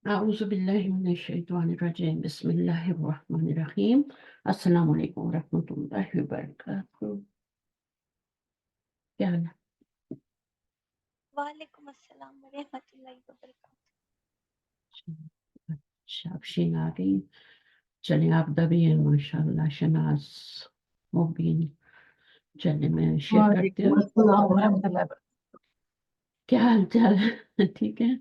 أعوذ بالله من الشيطان الرجيم بسم الله الرحمن الرحيم السلام عليكم ورحمة الله وبركاته. क्या हाल है? वालेकुम अस्सलाम वरहमतुल्लाहि वबरकातुहू। अच्छा आप शीन आ गई, चलें आप दबी हैं माशाल्लाह। शनाज मुबीन, चलें मैं शेयर करती वालेकुम हूँ। अस्सलाम वरहमतुल्लाहि वबरकातुहू। क्या हाल चाल है? ठीक है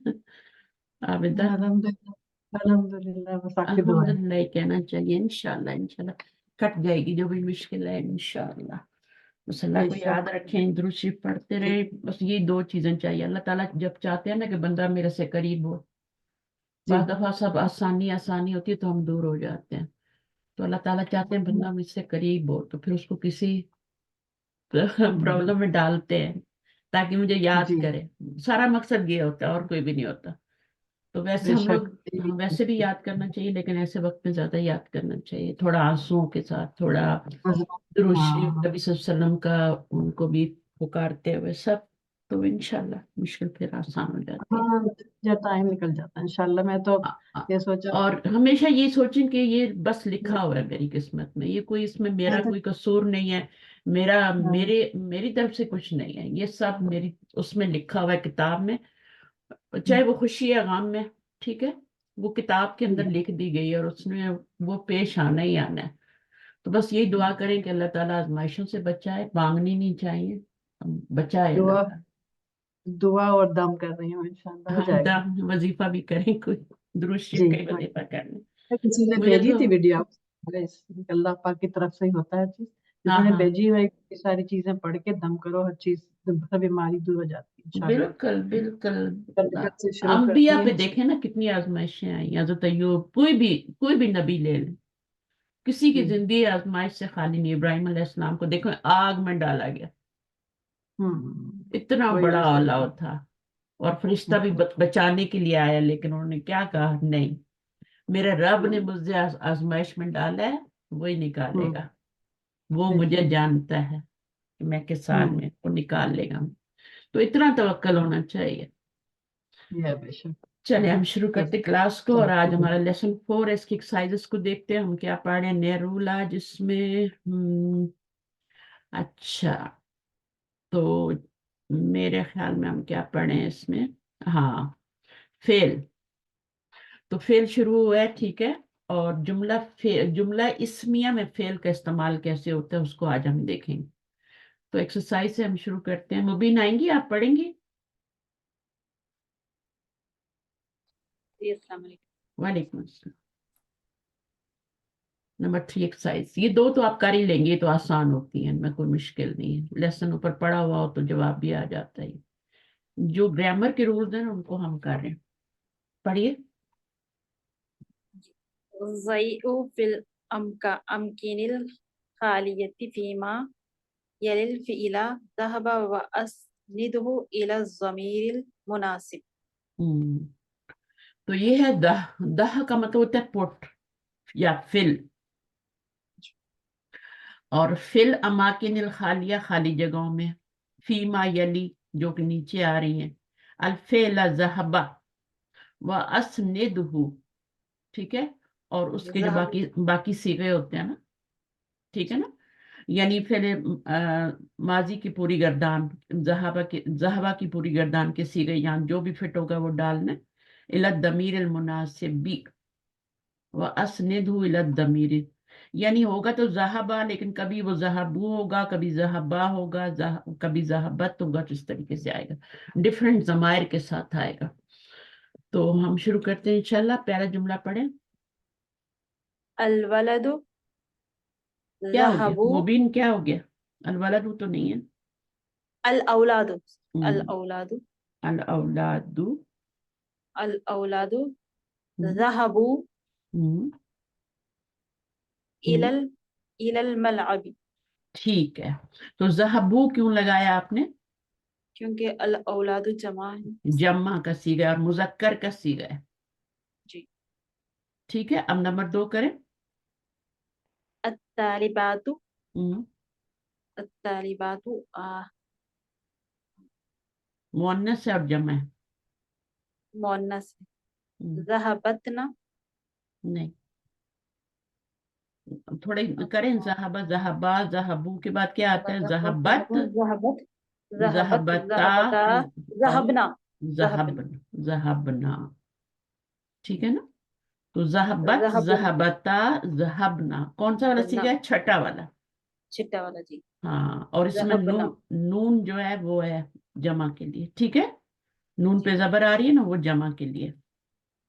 आबिदा? अल्हम्दुलिल्लाह अल्हम्दुलिल्लाह, बस आपकी दुआ है। अल्हम्दुलिल्लाह ही कहना चाहिए। इंशाल्लाह इंशाल्लाह कट जाएगी जो भी मुश्किल है इंशाल्लाह। बस अल्लाह को बेशक। याद रखें, दुरूद शरीफ पढ़ते रहे। बस ये दो चीजें चाहिए। अल्लाह ताला जब चाहते हैं ना कि बंदा मेरे से करीब हो, जी बाद दफा सब आसानी आसानी होती है तो हम दूर हो जाते हैं। तो अल्लाह ताला चाहते हैं बंदा मुझसे करीब हो, तो फिर उसको किसी प्रॉब्लम में डालते हैं ताकि मुझे याद जी करे। सारा मकसद ये होता है और कोई भी नहीं होता। तो वैसे हम बेशक। लोग, हाँ, वैसे भी याद करना चाहिए लेकिन ऐसे वक्त में ज्यादा याद करना चाहिए, थोड़ा आंसुओं के साथ, थोड़ा दुरूद शरीफ हाँ नबी सल्लल्लाहु अलैहि वसल्लम का उनको भी पुकारते हुए सब। तो इंशाल्लाह मुश्किल फिर आसान हो जाती है। हाँ, जब टाइम निकल जाता है इंशाल्लाह। मैं तो आ- आ- ये सोचा और हमेशा ये सोचें कि ये बस लिखा हुआ है मेरी किस्मत में, ये कोई इसमें मेरा ऐसे। कोई कसूर नहीं है। मेरा हाँ, मेरी तरफ से कुछ नहीं है, ये सब मेरी उसमें लिखा हुआ है किताब में। चाहे वो खुशी है गम में, ठीक है, वो किताब के अंदर लिख दी गई है और उसमें वो पेश आना ही आना है। तो बस यही दुआ करें कि अल्लाह ताला आजमाइशों से बचाए, मांगनी नहीं चाहिए, बचाए अल्लाह दुआ ताला। दुआ और दम कर रही हूँ, इंशाल्लाह हो हाँ जाएगा। वजीफा भी करें, कोई दुरूद जी शरीफ का ही कोई वजीफा करना। किसी ने मुझे भेजी तो थी वीडियो आपको, अल्लाह पाक की तरफ से ही होता है चीज। हाँ किसी ने हाँ भेजी है कि सारी चीजें पढ़ के दम करो, हर चीज हर बीमारी दूर हो जाती है इंशाल्लाह। बिल्कुल बिल्कुल। बरकत से शुरू अंबिया करती है। पे देखें ना कितनी आजमाइशें आई। हजरत अय्यूब, कोई भी नबी ले लें, किसी की जी। जिंदगी आजमाइश से खाली नहीं। इब्राहिम अलैहिस्सलाम को देखो आग में डाला गया, इतना वही बड़ा वही सही। अलाव था, और फरिश्ता भी बचाने के लिए आया, लेकिन उन्होंने क्या कहा, नहीं, मेरे रब ने हम्म मुझे आजमाइश में डाला है, वही हम्म, निकालेगा। वो मुझे बेशक। जानता है कि मैं किस हाल हम्म में, वो निकाल लेगा। तो इतना तवक्कल होना चाहिए। ये बेशक। चलिए हम शुरू बस करते क्लास को, और आज चलो। हमारा लेसन 4 है। इसकी एक्सरसाइजेस को देखते हैं हम क्या पढ़ रहे हैं। नया रूल आज इसमें अच्छा, तो मेरे ख्याल में हम क्या पढ़े हैं इसमें, हाँ, फेल। तो फेल शुरू हुआ है, ठीक है। और जुमला इस्मिया में फेल का इस्तेमाल कैसे होता है उसको आज हम देखेंगे। तो एक्सरसाइज से हम शुरू करते हैं। मुबीन आएंगी, आप पढ़ेंगी? जी अस्सलाम वालेकुम। वालेकुम अस्सलाम। नंबर 3 एक्सरसाइज, ये दो तो आप कर ही लेंगे, ये तो आसान होती है, इनमें कोई मुश्किल नहीं है। लेसन ऊपर पढ़ा हुआ हो तो जवाब भी आ जाता है। जो ग्रामर के रूल्स हैं ना, उनको हम कर रहे हैं। पढ़िए। ज़य्उ फिल अमकिनिल खालियति फीमा यलिल फ़िइला ज़हबा व अस्निदहु इला ज़मीरिल मुनासिब। हम्म, तो ये है दह। दह का मतलब होता है पुट या फिल। और फिल अमाकिनिल खालिया, खाली जगहों में। फीमा यली, जो कि नीचे आ रही हैं। अल्फेला जहबा व असनिदहु, ठीक है। और उसके जो ज़हब बाकी बाकी सीगे होते हैं ना, ठीक है ना, यानी फिर माजी की पूरी गर्दान, जहाबा की पूरी गर्दान के सीगे, यहाँ जो भी फिट होगा वो डालना। इला दमीर मुनासिबी व असनिदहु इला दमीर, यानी होगा तो जहाबा, लेकिन कभी वो जहाबू होगा, कभी जहाबा होगा, कभी जहाबत होगा, तो इस तरीके से आएगा, डिफरेंट जमायर के साथ आएगा। तो हम शुरू करते हैं इंशाल्लाह। पहला जुमला पढ़े। अल वलदु क्या हो गया ज़हबू मुबीन, क्या हो गया? अलवलदु तो नहीं है। अल औलादु अल हम्म, औलादु अल औलादु। अल औलादु हम्म, ज़हबू हम्म, हम्म, इलल इलल मलअबी, ठीक है। तो जहबू क्यों लगाया आपने? क्योंकि अल औलादु जमा है इसलिए। जम्मा का सीगा और मुजक्कर का सीगा है, जी। ठीक है। अब नंबर 2 करें। अत्तालिबातु हम्म, अत्तालिबातु मुअन्नस है और जमा है। मोन्नस ज़हबतना, नहीं, थोड़े करें, ज़हबा, ज़हबा, ज़हबू के बाद क्या आता है? ज़हबत, ज़हबत, ज़हबत, ज़हबता, ज़हबता, और ज़हबना, ज़हबना, ज़हबन, ज़हबना। ठीक है ना? तो ज़हबत, ज़हबना, ज़हबता, ज़हबना कौन सा वाला बना, सीखा है? छठा वाला। छिट्टा वाला जी। हाँ, और इसमें ज़हबना, नून, नून जो है वो है जमा के लिए। ठीक है, नून जी पे जबर आ रही है ना, वो जमा के लिए।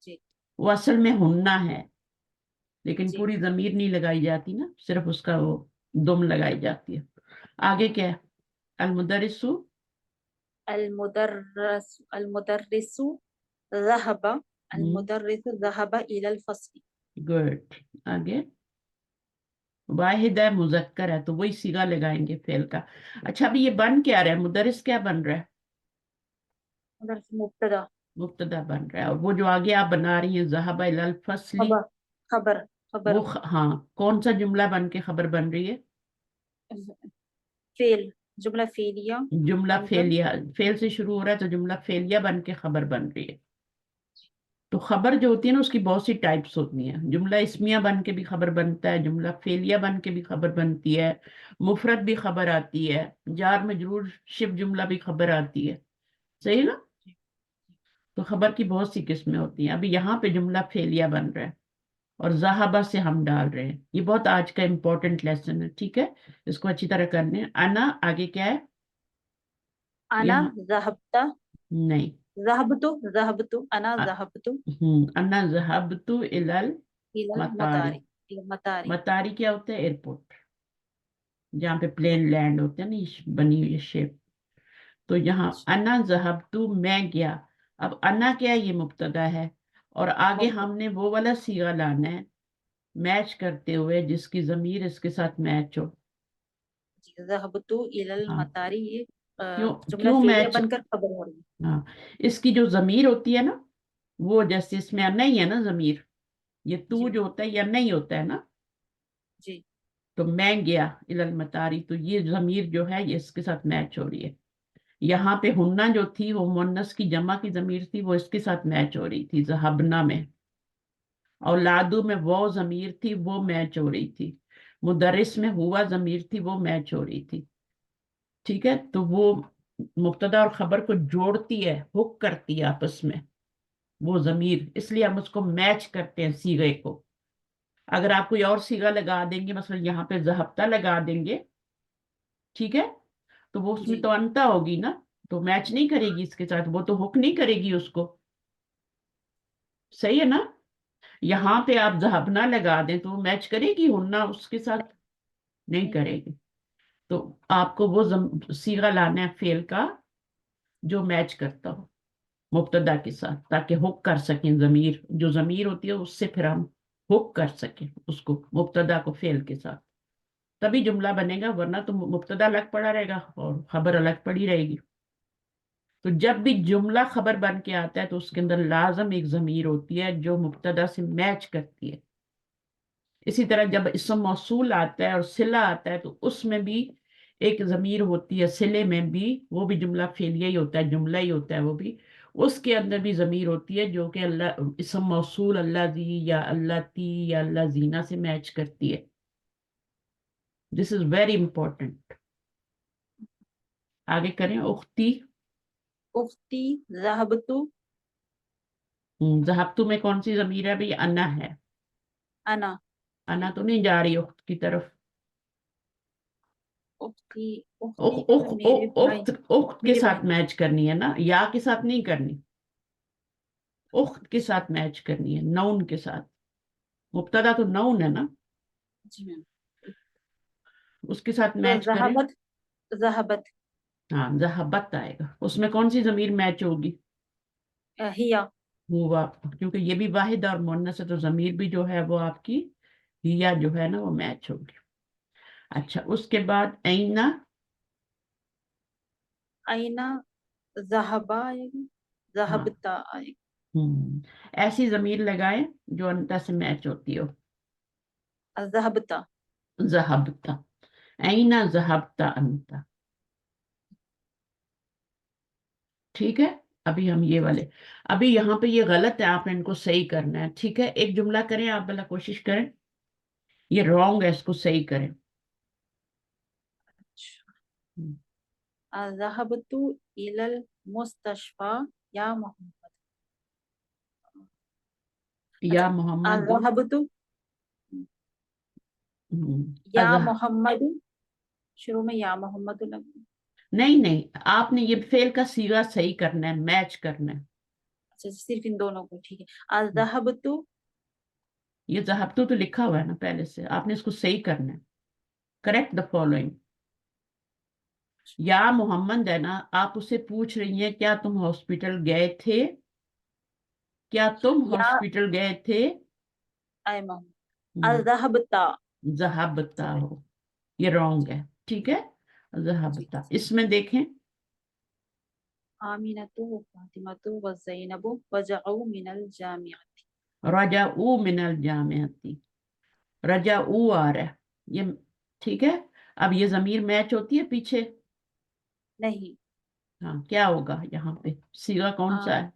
जी वो असल में हुन्ना है, लेकिन जी। पूरी जमीर नहीं लगाई जाती ना, सिर्फ उसका वो दुम लगाई जाती है। आगे क्या है? अलमुदरिसु, المدرس ذهب المدرس ذهب إلى الفصل. गुड। आगे वाहिद है, मुजक्कर है, तो वही सीगा लगाएंगे फेल का। अच्छा, अभी ये बन क्या रहा है? मुदरिस क्या बन रहा है? مدرس مبتدا. मुब्तदा बन रहा है। और वो जो आगे आप बना रही हैं, ज़हबा इलल फस्ली, خبر خبر वो خبر हाँ, कौन सा जुमला बन के खबर बन रही है? فعل جملة فعلية जुमला बनकर फेलिया, फेल से शुरू हो रहा है तो जुमला फेलिया बन के खबर बन रही है। तो खबर जो होती है ना, उसकी बहुत सी टाइप्स होती हैं। जुमला इस्मिया बन के भी खबर बनता है, जुमला फेलिया बन के भी खबर बनती है, मुफरद भी खबर आती है, जार मजरूर शिव जुमला भी खबर आती है। सही ना? तो खबर की बहुत सी किस्में होती हैं। अभी यहाँ पे जुमला फेलिया बन रहा है और ज़हाबा से हम डाल रहे हैं। ये बहुत आज का इंपॉर्टेंट लेसन है, ठीक है? इसको अच्छी तरह करने हैं। अना आगे क्या है? أنا यहाँ ذهبت नहीं। ذهبت أنا ذهبت अन्ना ज़हबतु इलल إلى मतारी। المطار إلى المطار. मतारी क्या होता है? एयरपोर्ट, जहाँ पे प्लेन लैंड होते हैं ना, ये बनी हुई शेप। तो यहाँ अन्ना ज़हबतु, मैं गया। अब अन्ना क्या है? ये मुब्तदा है, और आगे मुफ्त हमने वो वाला सीगा लाना है मैच करते हुए, जिसकी जमीर इसके साथ मैच हो। ذهبت إلى हाँ, المطار ये क्यों? जुमला क्यों फेलिया मैच? बनकर खबर हो रही है. हाँ, इसकी जो जमीर होती है ना, वो जैसे इसमें नहीं है ना जमीर, ये तू जी जो होता है या नहीं होता है ना। जी तो मैं गया इलल मतारी, तो ये जमीर जो है ये इसके साथ मैच हो रही है। यहाँ पे हुन्ना जो थी वो मुन्नस की जमा की जमीर थी, वो इसके साथ मैच हो रही थी जहबना में। और लादू में वो जमीर थी, वो मैच हो रही थी। मुदरिस में हुआ जमीर थी, वो मैच हो रही थी। ठीक है, तो वो मुब्तदा और खबर को जोड़ती है, हुक करती है आपस में वो जमीर, इसलिए हम उसको मैच करते हैं सीगे को। अगर आप कोई और सीगा लगा देंगे, मतलब यहाँ पे जहब्ता लगा देंगे, ठीक है, तो वो उसमें जी तो अंता होगी ना, तो मैच नहीं करेगी इसके साथ, वो तो हुक नहीं करेगी उसको। सही है ना? यहाँ जी पे आप जहबना लगा दें तो वो मैच करेगी हुन्ना उसके साथ? नहीं नहीं करेगी। तो आपको वो सीगा लाना है फेल का जो मैच करता हो मुब्तदा के साथ, ताकि हुक कर सकें जमीर, जो जमीर होती है उससे फिर हम हुक कर सकें उसको, मुब्तदा को फेल के साथ। तभी जुमला बनेगा, वरना तो मुब्तदा अलग पड़ा रहेगा और खबर अलग पड़ी रहेगी। तो जब भी जुमला खबर बन के आता है तो उसके अंदर लाजम एक जमीर होती है जो मुब्तदा से मैच करती है। इसी तरह जब इसम मौसूल आता है और सिला आता है तो उसमें भी एक जमीर होती है, सिले में भी, वो भी जुमला फेलिया ही होता है, जुमला ही होता है वो भी। उसके अंदर भी जमीर होती है जो कि अल्लाह, इसम मौसूल अल्लाह जी या अल्लाह ती या अल्लाह जीना से मैच करती है। This is very important. आगे करें, उख्ती। उफ्ती ज़हबतु जहाबतु में कौन सी जमीर है भाई? अना है। अना. अना तो नहीं जा रही उख्त की तरफ। उफ्ती उख उफ्ती जो उख है मेरे उख भाई, उख्त उख्त के मेरी साथ बहन. मैच करनी है ना, या के साथ नहीं करनी, उख्त के साथ मैच करनी है, नौन के साथ। मुब्तदा तो नौन है ना, जी मैम. उसके साथ तो मैच करें। ज़हबत ज़हबत हाँ, जहाबत आएगा, उसमें कौन सी जमीर मैच होगी? हिया. हुआ, क्योंकि ये भी वाहिद और मुन्नस है, तो जमीर भी जो है वो आपकी हिया जो है ना वो मैच होगी। अच्छा, उसके बाद ऐना। आईना ज़हबा आएगी, हाँ, ज़हबता आएगी. ऐसी जमीर लगाएं जो अंता से मैच होती हो। ज़हबता. जहबता, ऐना जहबता अंता। ठीक है, ابھی ہم یہ والے، ابھی یہاں پہ یہ غلط ہے، آپ نے ان کو صحیح کرنا ہے، ٹھیک ہے؟ ایک جملہ کریں آپ، بلا کوشش کریں، یہ رانگ ہے، اس کو صحیح کریں۔ ذهبت إلى المستشفى يا محمد. یا اچھا، محمد، ذهبت یا محمد، شروع میں یا محمد لگا. نہیں نہیں، آپ نے یہ فعل کا صیغہ صحیح کرنا ہے، میچ کرنا ہے۔ اچھا صرف ان دونوں کو، ٹھیک ہے. ذهبت یہ ذہبتو تو لکھا ہوا ہے نا پہلے سے، آپ نے اس کو صحیح کرنا ہے۔ کریکٹ دا فالوئنگ، یا محمد ہے نا، آپ اسے پوچھ رہی ہیں کیا تم ہاسپٹل گئے تھے، کیا تم یا ہاسپٹل گئے تھے؟ اے محمد. ذهبت ذہبتا ہو، یہ رانگ ہے، ٹھیک ہے؟ ذہبتا، اس میں دیکھیں، آمینۃ وفاطمۃ وزینب وجعوا من الجامعۃ. رجعوا من الجامعتی، رجعوا آ رہا ہے یہ، ٹھیک ہے؟ اب یہ ضمیر میچ ہوتی ہے پیچھے؟ نہیں، ہاں، کیا ہوگا یہاں پہ؟ صیغہ کون سا ہے؟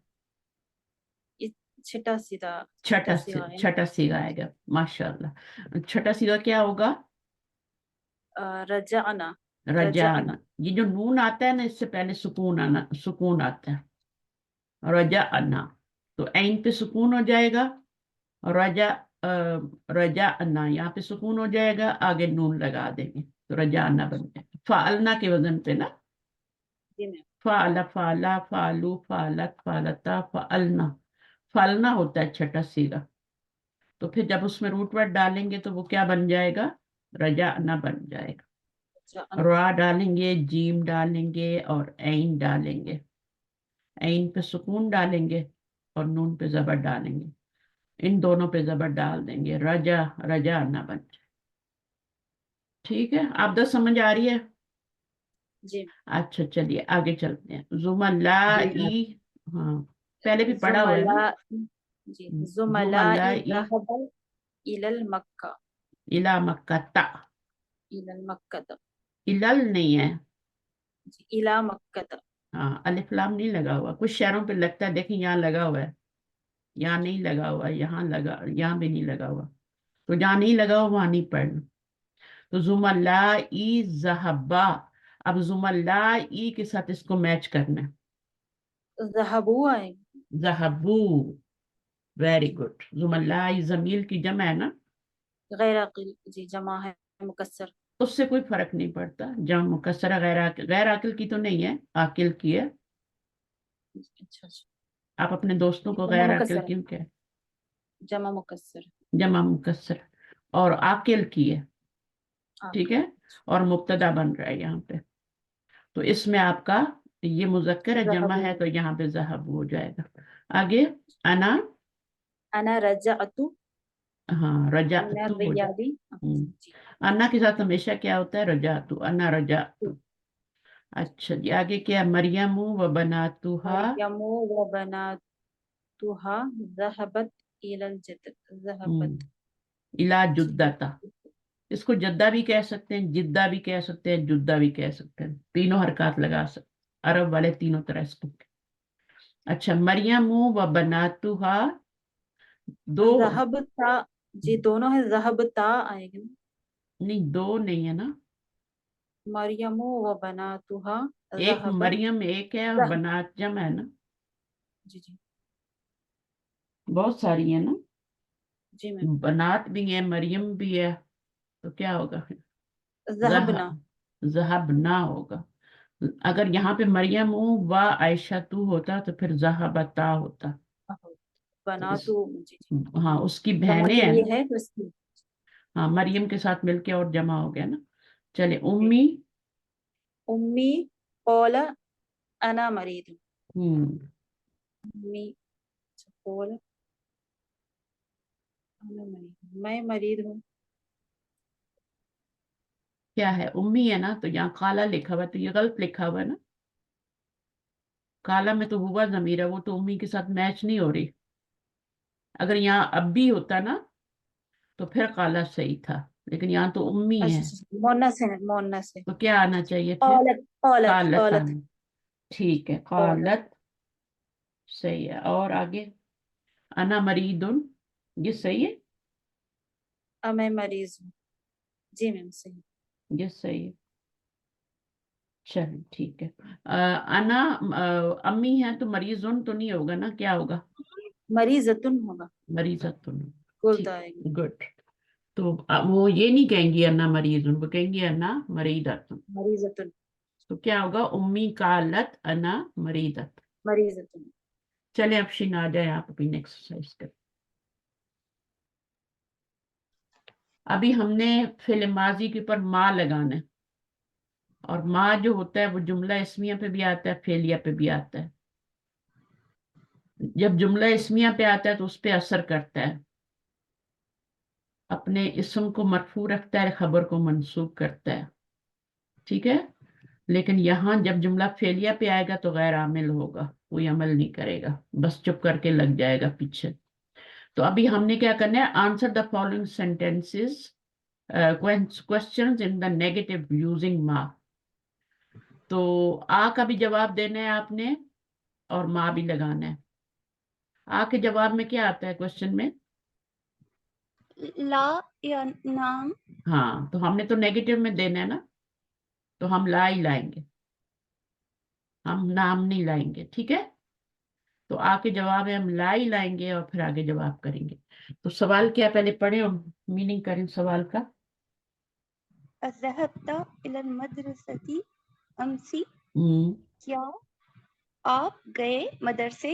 چھٹا سیدھا چھٹا ہے. چھٹا صیغہ آئے گا، ماشاء اللہ۔ چھٹا صیغہ کیا ہوگا؟ رجعنا. رجعنا، یہ جو نون آتا ہے نا، اس سے پہلے سکون آتا ہے، رجعنا، تو عین پہ سکون ہو جائے گا، رجع رجعنا، یہاں پہ سکون ہو جائے گا، آگے نون لگا دیں گے تو رجعنا بن جائے گا، فعلنا کے وزن پہ نا، جی میم. فعل، فعلا، فعلو، فعلت، فعلتا، فعلنا، فعلنا ہوتا ہے چھٹا صیغہ، تو پھر جب اس میں روٹ ورڈ ڈالیں گے تو وہ کیا بن جائے گا؟ رجعنا بن جائے گا۔ را ڈالیں گے، جیم ڈالیں گے اور عین ڈالیں گے، عین پہ سکون ڈالیں گے اور نون پہ زبر ڈالیں گے، ان دونوں پہ زبر ڈال دیں گے، رجعنا بن جائے۔ ٹھیک ہے؟ آپ دا سمجھ آ رہی ہے؟ جی. اچھا چلیے آگے چلتے ہیں۔ زملائی، ہاں پہلے بھی پڑھا ہوا ہے نا۔ جی. زملائی زملائی ذهب الى المکہ. الا مکہ، تا الى المکہ. الل نہیں ہے، جی. الى مکہ. ہاں الف لام نہیں لگا ہوا، کچھ شہروں پہ لگتا ہے، دیکھیں یہاں لگا ہوا ہے، یہاں نہیں لگا ہوا، یہاں لگا، یہاں بھی نہیں لگا ہوا، تو جہاں نہیں لگا ہوا وہاں نہیں پڑھنا۔ تو زملائی ذہبا، اب زملائی کے ساتھ اس کو میچ کرنا ہے، ذهبوا آئے. ذہبو، ویری گڈ۔ زملائی ضمیر کی جمع ہے نا، غیر عاقل، جی جمع ہے مکسر. اس سے کوئی فرق نہیں پڑتا، جمع مکسرہ، غیر عاقل کی تو نہیں ہے، عاقل کی ہے۔ اچھا اچھا. آپ اپنے دوستوں کو جمع غیر عاقل مکسر، کیوں کہ جمع مکسر. جمع مکسر، اور عاقل کی ہے، ٹھیک ہے؟ اور مبتدا بن رہا ہے یہاں پہ، تو اس میں آپ کا یہ مذکر ہے، جمع ہے، تو یہاں پہ ذہب ہو جائے گا۔ آگے انا، انا رجعت ہاں من رجعت ہو جائے، الریاض. جی. انا کے ساتھ ہمیشہ کیا ہوتا ہے؟ رجعت، انا رجعت۔ اچھا جی، آگے کیا؟ مریم و بناتها، مریم و بناتها ذهبت الى الجد. ذهبت الا جدتا، اس کو جدہ بھی کہہ سکتے ہیں، جدہ بھی کہہ سکتے ہیں، جدہ بھی کہہ سکتے ہیں، تینوں حرکات لگا سکتے، عرب والے تینوں طرح اس کو۔ اچھا، مریم و بناتها، دو ذهبتا، جی دونوں ہے، ذهبتا آئے گا. نہیں، دو نہیں ہے نا، مریم و بناتها ایک ذهبت. مریم ایک ہے اور بنات جمع ہے نا، جی جی. بہت ساری ہیں نا، جی میم. بنات بھی ہیں، مریم بھی ہے، تو کیا ہوگا؟ ذهبنا. ذہبنا ہوگا۔ اگر یہاں پہ مریم و عائشہ تو ہوتا تو پھر ذہبتا ہوتا، تو بناتو. جی جی. ہاں اس کی جمع بہنیں کے ہیں لیے نا، ہے تو اس کی. ہاں مریم کے ساتھ مل کے اور جمع ہو گیا نا۔ چلے جی. امی، امی قول انا مريض. امی قول انا مريض، میں مریض ہوں. کیا ہے؟ امی ہے نا، تو یہاں کالا لکھا ہوا ہے، تو یہ غلط لکھا ہوا ہے نا، کالا میں تو ہوا ضمیر ہے، وہ تو امی کے ساتھ میچ نہیں ہو رہی، اگر یہاں اب بھی ہوتا نا تو پھر کالا صحیح تھا، لیکن یہاں تو امی ہے، اچھا مونس ہے، مونس ہے. تو کیا آنا چاہیے پھر؟ قالت قالت قالت قالت آنا، ٹھیک ہے، قالت. قالت सही है। और आगे अना मरीदुन, ये सही है, मैं मरीज हूँ। जी मैम सही। ये सही है। चलो ठीक है। अना अम्मी है तो मरीजुन तो नहीं होगा ना, क्या होगा? मरीजतुन होगा। मरीजतुन। गुर्द ठीक, आएगी। गुड। तो वो ये नहीं कहेंगी अन्ना मरीजुन, वो कहेंगी अन्ना मरीदतुन। मरीजतुन। तो क्या होगा? उम्मी कालत अना मरीदत। मरीजतुन। चले अब शीना आ जाए, आप अपनी एक्सरसाइज कर। अभी हमने फिल माजी के ऊपर माँ लगाना है, और माँ जो होता है वो जुमला इस्मिया पे भी आता है, फेलिया पे भी आता है। जब जुमला इस्मिया पे आता है तो उस पे असर करता है, अपने इस्म को मरफू रखता है, खबर को मंसूब करता है, ठीक है। लेकिन यहाँ जब जुमला फेलिया पे आएगा तो गैर आमिल होगा, कोई अमल नहीं करेगा, बस चुप करके लग जाएगा पीछे। तो अभी हमने क्या करना है? Answer the following sentences, questions in the negative using मा। तो आ का भी जवाब देना है आपने, और माँ भी लगाना है। आ के जवाब में क्या आता है क्वेश्चन में? ला या नाम। हाँ, तो हमने तो नेगेटिव में देना है ना, तो हम ला ही लाएंगे, हम नाम नहीं लाएंगे, ठीक है। तो आ के जवाब है, हम ला ही लाएंगे और फिर आगे जवाब करेंगे। तो सवाल क्या, पहले पढ़े और मीनिंग करें सवाल का। अज़हबता इलल मदरसती अमसी। हम्म। क्या आप गए मदरसे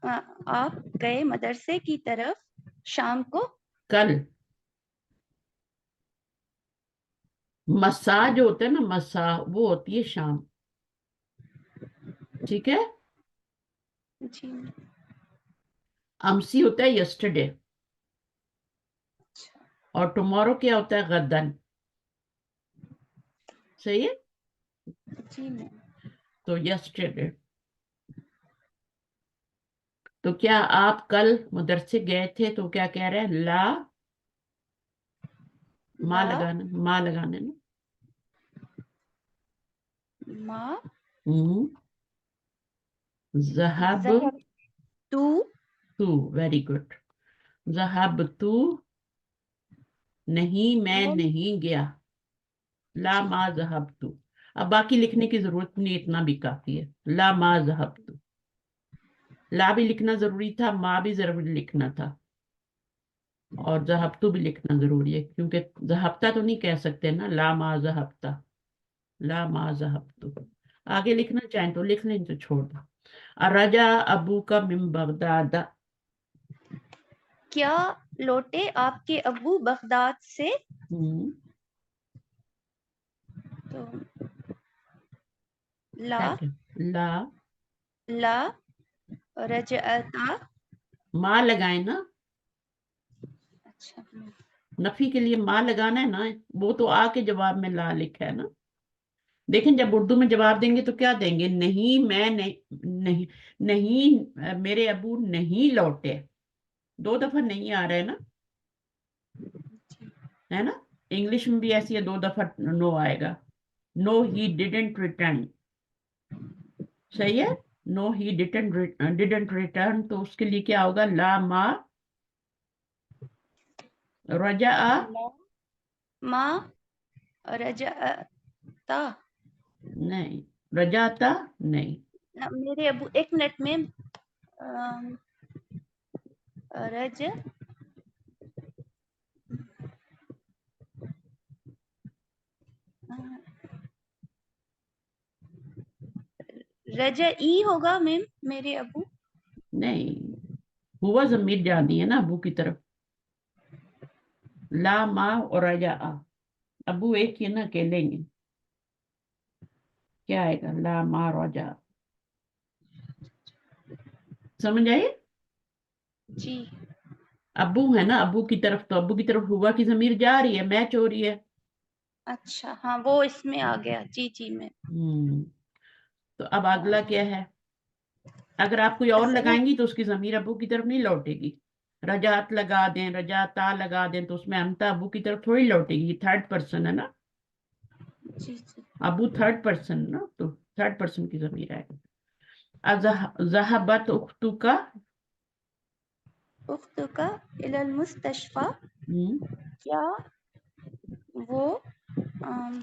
आप गए मदरसे की तरफ शाम को? कल। मसा जो होता है ना, मसा वो होती है शाम, ठीक है। जी। अमसी होता है यस्टरडे, और टुमारो क्या होता है? गदन। सही है। जी मैम। तो यस्टरडे। तो क्या आप कल मदरसे गए थे? तो क्या कह रहे हैं? ला, माँ ला लगाना, माँ लगाना है ना। मा हम्म। जहब ज़हब तू तू, वेरी गुड। जहब तू, नहीं मैं इलल। नहीं गया। ला जी। मा जहब तू। अब बाकी लिखने की जरूरत नहीं, इतना भी काफी है। ला मा जहब तू, ला भी लिखना जरूरी था, माँ भी जरूरी लिखना था, और जहबतु भी लिखना जरूरी है, क्योंकि जहबता तो नहीं कह सकते ना, ला मा जहबता, ला मा जहबतु। आगे लिखना चाहें तो लिख लें, तो छोड़ दो। अरजा अबू का मिन बगदाद। क्या लौटे आपके अब्बू बगदाद से? हम्म, तो ला क्या क्या? ला, ला रजअता। माँ लगाए ना, अच्छा। नफी के लिए माँ लगाना है ना, वो तो आ के जवाब में ला लिखा है ना। लेकिन जब उर्दू में जवाब देंगे तो क्या देंगे? नहीं मैं नहीं, नहीं नहीं, मेरे अबू नहीं लौटे। दो दफा नहीं आ रहा है ना, है ना। इंग्लिश में भी ऐसी है, दो दफा नो आएगा। नो ही डिडेंट रिटर्न, सही है। नो ही डिडेंट रिटर्न, तो उसके लिए क्या होगा? ला मा रजा। ला मा रजअता। नहीं, रजाता नहीं। मेरे अबू, एक मिनट में। रज रजई होगा मैम, मेरे अबू। नहीं, हुआ जमीर जा दी है ना अबू की तरफ। ला मा और रजा। अबू एक ही है ना, अकेले ही हैं। क्या आएगा? ला मा रजा। समझ आई? जी। अबू है ना, अबू की तरफ, तो अबू की तरफ हुआ की जमीर जा रही है, मैच हो रही है। अच्छा, हाँ वो इसमें आ गया। जी जी मैम। हम्म। तो अब अगला क्या है? अगर आप कोई और ज़हब। लगाएंगी तो उसकी जमीर अबू की तरफ नहीं लौटेगी। रजात लगा दें, रजाता लगा दें, तो उसमें अमता अबू की तरफ थोड़ी लौटेगी, थर्ड पर्सन है ना। जी जी। अबू थर्ड पर्सन ना, तो थर्ड पर्सन की जमीर आएगी। ज़हबत उख्तुका, उख्तुका इलल मुस्तशफा, क्या वो अम,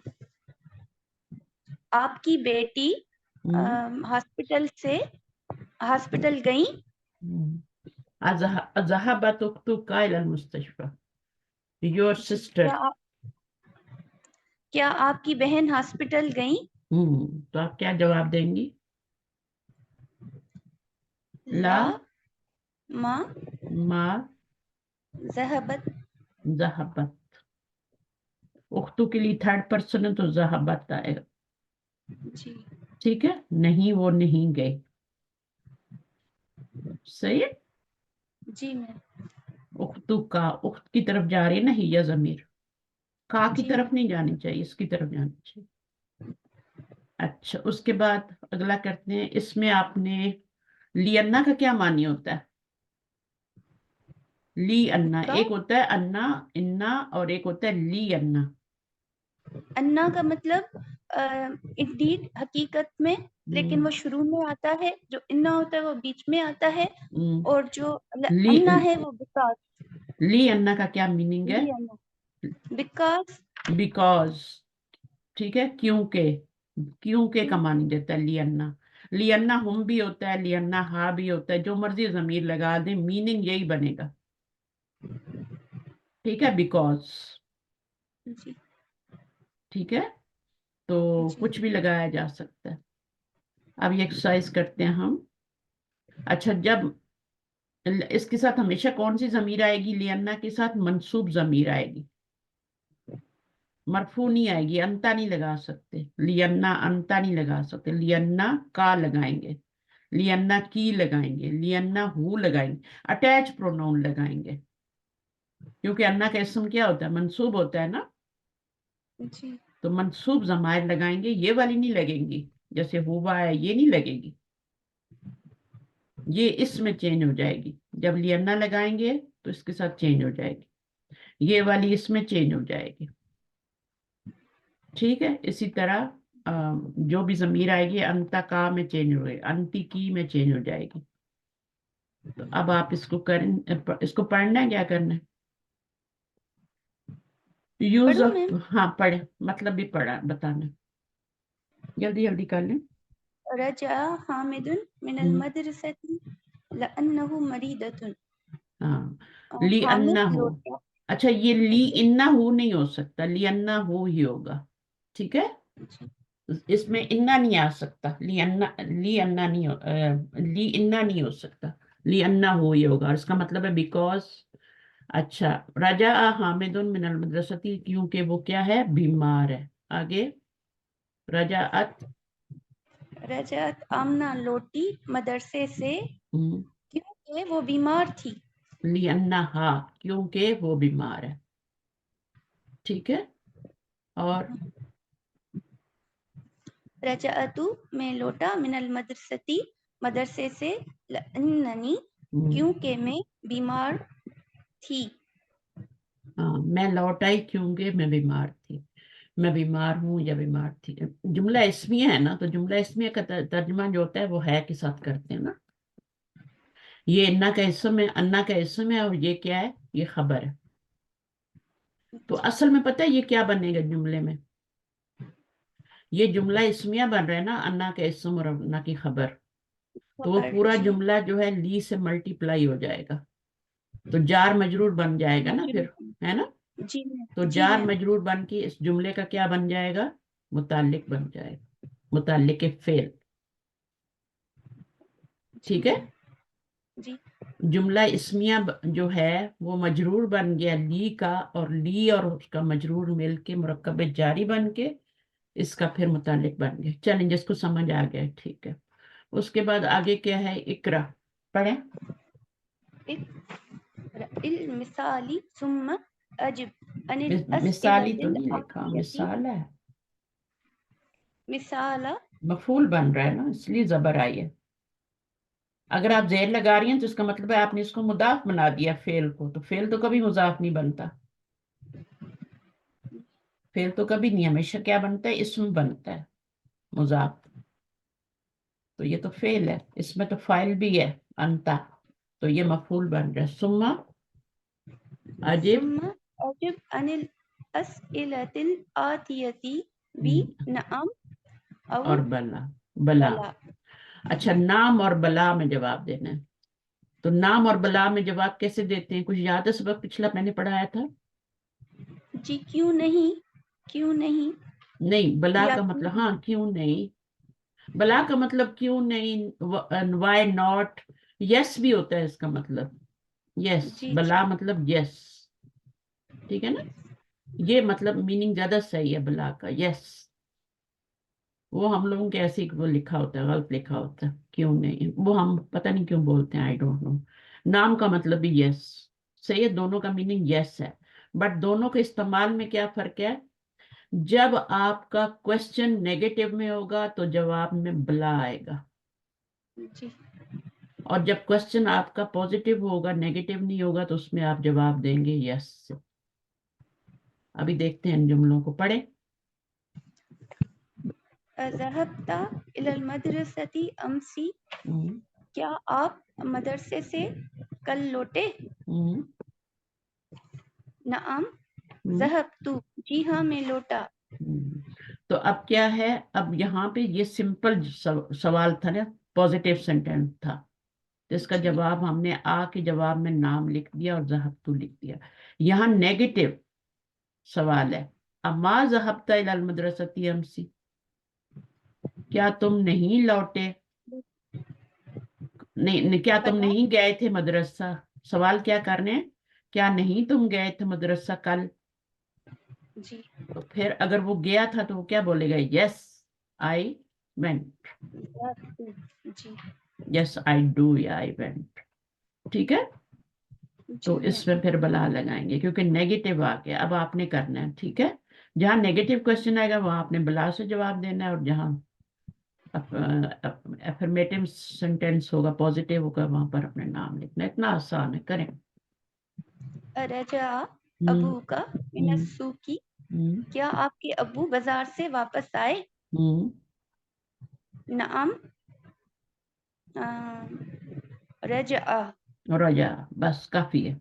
आपकी बेटी हॉस्पिटल गई? ज़हबत उख्तुका इलल मुस्तशफा, योर सिस्टर। क्या आपकी बहन हॉस्पिटल गई? तो आप क्या जवाब देंगी? ला मा मा ज़हबत। ज़हबत। उख्तु के लिए थर्ड पर्सन है तो ज़हबत आएगा। जी ठीक है, नहीं वो नहीं गए। सही है। जी मैम। उख्तु का, उख्त की तरफ जा रही है ना हिया ज़मीर, का की जी तरफ मैम। नहीं जानी चाहिए, इसकी तरफ जानी चाहिए। अच्छा, उसके बाद अगला करते हैं। इसमें आपने लियन्ना का क्या मानी होता है? ली अन्ना, का एक होता है अन्ना इन्ना और एक होता है ली अन्ना। अन्ना का मतलब इंडीड हकीकत में, लेकिन वो शुरू में आता है। जो इन्ना होता है वो बीच में आता है, और जो ली अन्ना है वो बिकॉज। ली अन्ना का क्या मीनिंग है? बिकॉज। बिकॉज। ठीक है, क्योंकि, क्योंकि का क्योंकि। मानी देता है लियन्ना। लियन्ना हम भी होता है, लियन्ना हा भी होता है, जो मर्जी जमीर लगा दे मीनिंग यही बनेगा। ठीक है, बिकॉज। जी ठीक है, तो जी कुछ भी लगाया जा सकता है। अब ये एक्सरसाइज करते हैं हम। अच्छा, जब इसके साथ हमेशा कौन सी जमीर आएगी? लियन्ना के साथ मंसूब जमीर आएगी, मरफू नहीं आएगी। अंता नहीं लगा सकते, लियन्ना अंता नहीं लगा सकते। लियन्ना का लगाएंगे, लियन्ना की लगाएंगे, लियन्ना हु लगाएंगे, अटैच प्रोनाउन लगाएंगे, क्योंकि अन्ना का इसम क्या होता है? मंसूब होता है ना। जी तो मंसूब जमायर लगाएंगे, ये वाली नहीं लगेंगी, जैसे हुआ है ये नहीं लगेगी, ये इसमें चेंज हो जाएगी। जब लियन्ना लगाएंगे तो इसके साथ चेंज हो जाएगी, ये वाली इसमें चेंज हो जाएगी। ठीक है, इसी तरह जो भी जमीर आएगी अंता का में चेंज हो गई, अंति की में चेंज हो जाएगी। तो अब आप इसको करें, इसको पढ़ना है, क्या करना है? यूज पढ़ूं ऑफ, मैम? हाँ पढ़े, मतलब भी पढ़ा बताना, जल्दी जल्दी कर लें। रजा हामिदुन मिनल हम्म, मदरसति लअन्नहु मरीदतुन। हाँ, ली अन्ना हामिद हो। लौटा। अच्छा, ये ली इन्ना हो नहीं हो सकता, ली अन्ना हो ही होगा। ठीक है, इसमें इन्ना नहीं आ सकता, ली अन्ना नहीं ली इन्ना नहीं हो सकता, ली अन्ना हो ही होगा, और इसका मतलब है बिकॉज। अच्छा, राजा हामिदुन मिनल मदरसती, क्योंकि वो क्या है? बीमार है। आगे, रजाअत, रजत आमना लौटी मदरसे से, क्योंकि वो बीमार थी। लियन्ना हा, क्योंकि वो बीमार है। ठीक है, और रजाअतु में लौटा मिनल मदरसती, मदरसे से, लअन्ननी हम्म, क्योंकि मैं बीमार थी। हाँ, मैं लौट आई क्योंकि मैं बीमार थी। मैं बीमार हूँ या बीमार थी, जुमला इसमिया है ना, तो जुमला इसमिया का तर्जुमा जो होता है वो है के साथ करते हैं ना। ये इन्ना का इसम है, अन्ना का इसम है, और ये क्या है? ये खबर है। तो असल में पता है ये क्या बनेगा जुमले में? ये जुमला इसमिया बन रहा है ना, अन्ना का इसम और अन्ना की खबर। तो वो खबर पूरा जी। जुमला जो है ली से मल्टीप्लाई हो जाएगा, तो जार मजरूर बन जाएगा ना फिर, मजरूर। है ना। जी तो मैम। जी जार मैम। मजरूर बन के इस जुमले का क्या बन जाएगा? मुताल्लिक बन जाएगा, मुताल्लिक के फेल। जी ठीक है, मैम। जी जुमला इसमिया जो है वो मजरूर बन गया ली का, और ली और उसका मजरूर मिलके मुरक्कब जारी बन के इसका फिर मुताल्लिक बन गया। चलें, जिसको समझ आ गया ठीक है। उसके बाद आगे क्या है? इकरा, पढ़े। इल मिसाली सुम्मा अजिब अनिल मिसाली तो अस्इलतिल नहीं लिखा, आतियति। मिसाल है, मिसाला। मफूल बन रहा है ना, इसलिए जबर आई है। अगर आप जेर लगा रही हैं तो इसका मतलब है आपने इसको मुदाफ बना दिया फेल को, तो फेल तो कभी मुजाफ नहीं बनता, फेल तो कभी नहीं, हमेशा क्या बनता है? इसम बनता है, मुजाफ। तो ये तो फेल है, इसमें तो फाइल भी है अंता, तो ये मफूल बन रहा है। सुम्मा अजिब सुम्मा अजिब अनिल अस्इलतिल आतियती बी नअम और बला, बला। बला। अच्छा, नाम और बला में जवाब देना है। तो नाम और बला में जवाब कैसे देते हैं, कुछ याद है? सबक पिछला मैंने पढ़ाया था। जी क्यों नहीं, क्यों नहीं, नहीं, बला या का क्यों मतलब, हाँ क्यों नहीं, बला का मतलब क्यों नहीं, वाई नॉट, यस भी होता है इसका मतलब, यस, जी बला मतलब यस, ठीक है ना। ये मतलब मीनिंग ज्यादा सही है बला का, यस। वो हम लोगों के ऐसे ही वो लिखा होता है, गलत लिखा होता है, क्यों नहीं, वो हम पता नहीं क्यों बोलते हैं, आई डोंट नो। नाम का मतलब भी यस, सही है, दोनों का मीनिंग यस है। बट दोनों के इस्तेमाल में क्या फर्क है? जब आपका क्वेश्चन नेगेटिव में होगा तो जवाब में बला आएगा, जी और जब क्वेश्चन आपका पॉजिटिव होगा, नेगेटिव नहीं होगा, तो उसमें आप जवाब देंगे यस। अभी देखते हैं इन जुमलों को, पढ़े। ज़हबता इलल मदरसती अमसी, हम्म, क्या आप मदरसे से कल लौटे? हम्म, नअम हम्म, ज़हबतु, जी हाँ मैं लौटा। हम्म। तो अब क्या है, अब यहाँ पे ये सिंपल सवाल था ना, पॉजिटिव सेंटेंस था, तो इसका जी जवाब हमने आ के जवाब में नाम लिख दिया और ज़हबतु लिख दिया। यहाँ नेगेटिव सवाल है, अम्मा ज़हबता इलल मदरसती अमसी, क्या तुम नहीं लौटे, नहीं, क्या तुम बला नहीं गए थे मदरसा। सवाल क्या करने हैं, क्या नहीं तुम गए थे मदरसा कल। जी तो फिर अगर वो गया था तो वो क्या बोलेगा, यस आई वेंट, ज़हबतु, जी यस आई डू या आई वेंट, ठीक है। जी तो मैम। इसमें फिर बला लगाएंगे क्योंकि नेगेटिव आ गया, अब आपने करना है, ठीक है। जहाँ नेगेटिव क्वेश्चन आएगा वहां आपने बला से जवाब देना है, और जहाँ अफर्मेटिव सेंटेंस होगा, पॉजिटिव होगा, वहां पर अपने नाम लिखना है। इतना आसान है, करें। रजा हम्म, अबू का हम्म, मिनस्सूकी, हम्म, क्या आपके अब्बू बाजार से वापस आए? हम्म। नअम रजा, और रजा, बस काफी है।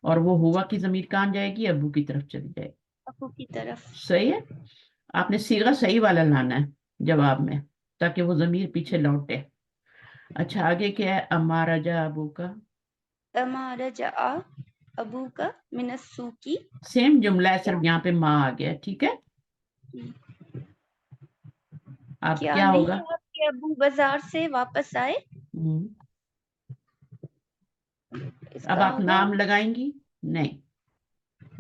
और वो हुआ की जमीर कहाँ जाएगी, अबू की तरफ चली जाएगी। अबू की तरफ। सही है। आपने सीगा सही वाला लाना है जवाब में, ताकि वो जमीर पीछे लौटे। अच्छा, आगे क्या है, अम्मा रजा अबू का, अमा रजा अबू का मिनस्सूकी, सेम जुमला है, क्या सिर्फ यहाँ पे माँ आ गया, ठीक है। अब क्या क्या नहीं होगा, आपके अबू बाजार से वापस आए? हम्म, अब इसका आप होगा नाम लगाएंगी, नहीं,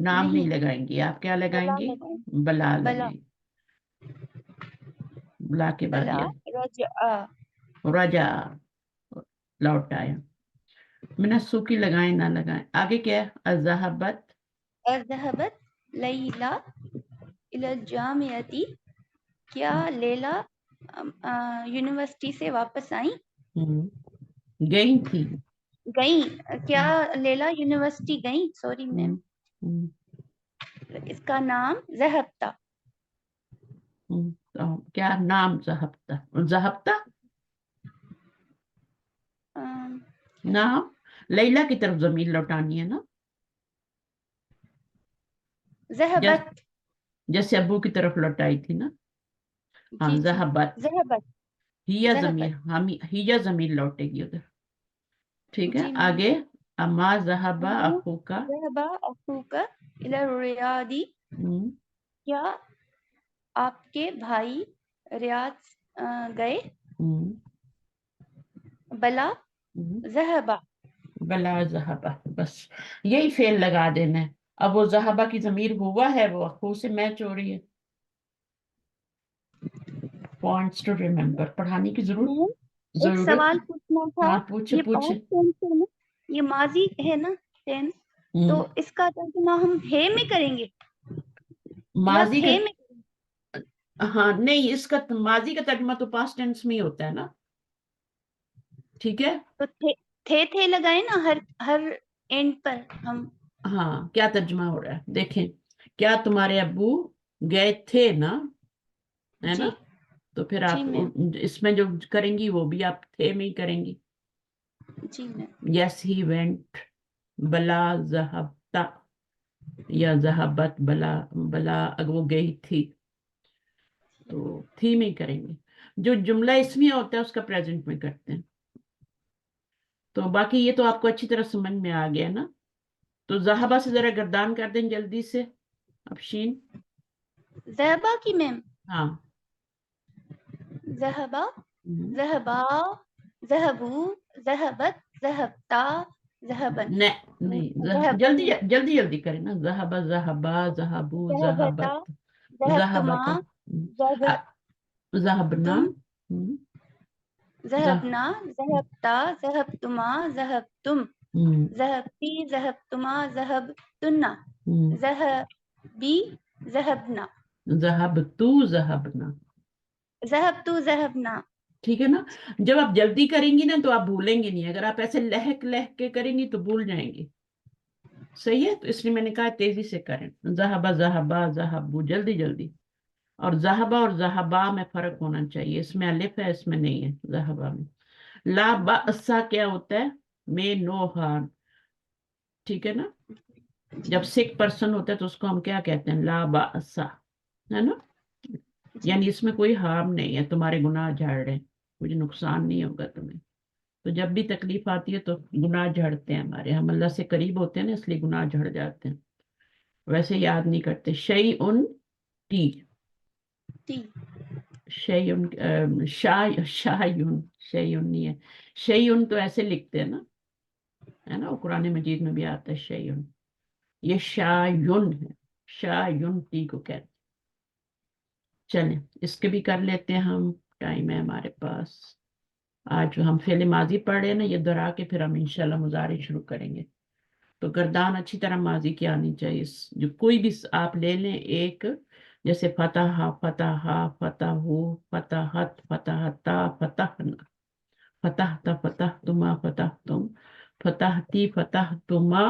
नाम नहीं नहीं, लगाएंगी, आप क्या बला लगाएंगी, लगाए, बला बला लगाएंगी। बला के बाद बला ये रजा, रजा, लौट आया। मैंने सूखी लगाए ना लगाए, आगे क्या है, अज़हबत, अज़हबत लैला इलल जामियती, क्या लैला यूनिवर्सिटी से वापस आई? गई थी। गई, क्या हम्म, लैला यूनिवर्सिटी गई? Sorry ma'am. हम्म, हम्म, इसका नाम ज़हबता। तो क्या नाम, ज़हबता, ज़हबता नाम, लैला की तरफ जमीन लौटानी है ना, जैसे ज़हबत, जैसे अब्बू की तरफ लौटाई थी ना। हाँ, जी जी ज़हबत, ज़हबत, हिया जमीन, ज़हबत, हम हिया जमीन लौटेगी उधर, ठीक है। जी मैम। आगे, अम्मा ज़हबा अम्मा अखू का, ज़हबा अखूका इला रियादी, हम्म, क्या आपके भाई रियाद गए? हम्म, बला हम्म, ज़हबा, बला ज़हबा, बस यही फेल लगा देना है। अब वो ज़हबा की जमीर हुआ है, वो अखू से मैच हो रही है। पॉइंट्स टू रिमेम्बर, पढ़ाने की जरूरत मैम एक जरूरत सवाल पूछना था। हाँ, पूछे ये पूछे। पास्ट टेंस है ना, ये माजी है ना टेंस, तो हम्म, इसका तर्जुमा हम है में करेंगे या माजी का, थे में? हाँ नहीं, इसका माजी का तर्जुमा तो पास्ट टेंस में ही होता है ना, ठीक है। तो थे लगाए ना हर हर एंड पर हम। हाँ, क्या तर्जुमा हो रहा है देखें, क्या तुम्हारे अब्बू गए थे ना, है जी ना, تو پھر جی آپ میم. اس میں جو کریں گی وہ بھی آپ تھے میں ہی کریں گی. جی میم. یس ہی وینٹ، بلا ذہبتا یا ذہبت، بلا بلا اگر وہ گئی تھی تو تھی میں ہی کریں گے. جو جملہ اسمی ہوتا ہے اس کا پریزنٹ میں کرتے ہیں. تو باقی یہ تو آپ کو اچھی طرح سمجھ میں آ گیا نا. تو ذہبہ سے ذرا گردان کر دیں جلدی سے افشین. ذہبا کی میم. ہاں. ذہبا، ہم۔ ذہبا، ذہبو، ذہبت، ذہبتا، ذہبن. نہیں ذہبن. جلدی جلدی جلدی کریں نا. ذہبہ، ذہبا، ذہبو، ذہبتا، ذہبت، ذہبتما، ذہبتا، ذہبنا، ذہبتم، ہم، ذہبنا، ذہبتا، ذہبتما، ذہبتم، ہم، ذہبتی، ذہبتما، ذہبتن، ہم، ذہبی، ذہبنا، ذہبتو، ذہبنا. ذہبتو، ذہبنا. ٹھیک ہے نا. جب آپ جلدی کریں گی نا تو آپ بھولیں گے نہیں. اگر آپ ایسے لہک لہک کے کریں گی تو بھول جائیں گے. صحیح ہے. تو اس لیے میں نے کہا تیزی سے کریں. ذہبہ، ذہبا، ذہبو، جلدی جلدی. اور ذہبہ اور ذہبا میں فرق ہونا چاہیے. اس میں الف ہے، اس میں نہیں ہے. ذہبہ میں لا بأسا کیا ہوتا ہے؟ میں نو ہارم. ٹھیک ہے نا. جب سک پرسن ہوتا ہے تو اس کو ہم کیا کہتے ہیں؟ لا بأسا، ہے نا. یعنی اس میں کوئی ہارم نہیں ہے، تمہارے گناہ جھاڑ رہے ہیں، کچھ نقصان نہیں ہوگا تمہیں. تو جب بھی تکلیف آتی ہے تو گناہ جھڑتے ہیں ہمارے. ہم اللہ سے قریب ہوتے ہیں نا، اس لیے گناہ جھڑ جاتے ہیں. ویسے یاد نہیں کرتے. شیئن، ٹی. ٹی. شیئن، شایون، شیئن نہیں ہے. شیئن تو ایسے لکھتے ہیں نا، ہے نا. وہ قرآن مجید میں بھی آتا ہے شیئن. یہ شایون ہے. شایون ٹی کو کہتے ہیں. چلیں اس کے بھی کر لیتے ہیں ہم. ٹائم ہے ہمارے پاس. آج ہم فعل ماضی پڑھ رہے ہیں نا، یہ دہرا کے پھر ہم انشاءاللہ مضارع شروع کریں گے. تو گردان اچھی طرح ماضی کی آنی چاہیے. جو کوئی بھی آپ لے لیں ایک، جیسے فتح، فتح، فتح، فتحت، فتحتا، فتحنا، فتحت، فتحتما، فتحتم، فتحتی، فتحتما،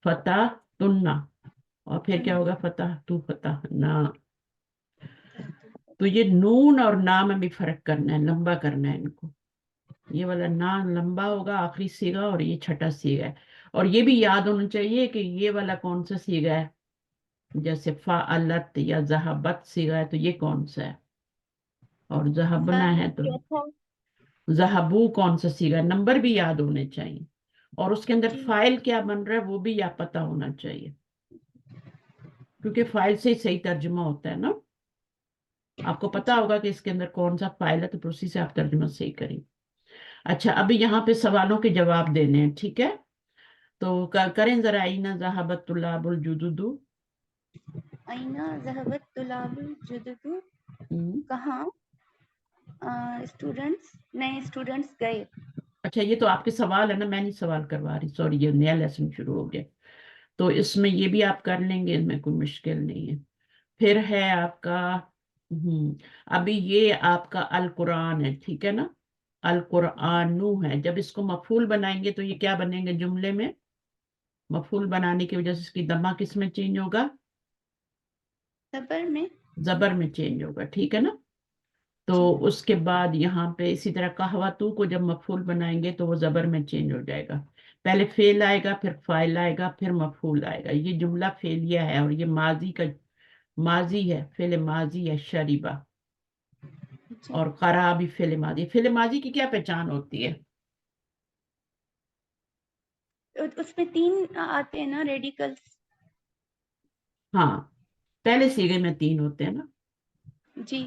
فتحتنا. اور پھر کیا ہوگا؟ فتحتو، فتحنا. تو یہ نون اور نا میں بھی فرق کرنا ہے، لمبا کرنا ہے ان کو. یہ والا نا لمبا ہوگا آخری سیگا، اور یہ چھٹا سیگا ہے. اور یہ بھی یاد ہونا چاہیے کہ یہ والا کون سا سیگا ہے. جیسے فعلت یا ذہبت سیگا ہے تو یہ کون سا ہے. اور ذہبنا ہے تو ذہبو کون سا سیگا ہے. نمبر بھی یاد ہونے چاہیے. اور اس کے اندر فائل کیا بن رہا ہے وہ بھی یا پتہ ہونا چاہیے، کیونکہ فائل سے ہی صحیح ترجمہ ہوتا ہے نا. آپ کو پتا ہوگا کہ اس کے اندر کون سا فائل ہے، تو اسی سے آپ ترجمہ صحیح کریں. اچھا ابھی یہاں پہ سوالوں کے جواب دینے ہیں. ٹھیک ہے. تو کریں ذرا. اینا ذہبت طلاب الجدد. اینا ذہبت طلاب الجدد. ہم۔ کہاں اسٹوڈنٹس، نئے اسٹوڈنٹس گئے. اچھا یہ تو آپ کے سوال ہے نا، میں نہیں سوال کروا رہی. سوری، یہ نیا لیسن شروع ہو گیا. تو اس میں یہ بھی آپ کر لیں گے، اس میں کوئی مشکل نہیں ہے. پھر ہے آپ کا ابھی یہ آپ کا القرآن ہے. ٹھیک ہے نا. القرآنو ہے. جب اس کو مفعول بنائیں گے تو یہ کیا بنیں گے جملے میں؟ مفعول بنانے کی وجہ سے اس کی ضمہ کس میں چینج ہوگا؟ زبر میں. زبر میں چینج ہوگا. ٹھیک ہے نا. تو جی. اس کے بعد یہاں پہ اسی طرح کہواتو کو جب مفعول بنائیں گے تو وہ زبر میں چینج ہو جائے گا. پہلے فعل آئے گا، پھر فاعل آئے گا، پھر مفعول آئے گا. یہ جملہ فعلیہ ہے اور یہ ماضی ہے. فعل ماضی ہے شریبہ. جی. اور قرا بھی فعل ماضی. فعل ماضی کی کیا پہچان ہوتی ہے؟ اس میں 3 آتے ہیں نا ریڈیکلس. ہاں پہلے صیغے میں 3 ہوتے ہیں نا. جی.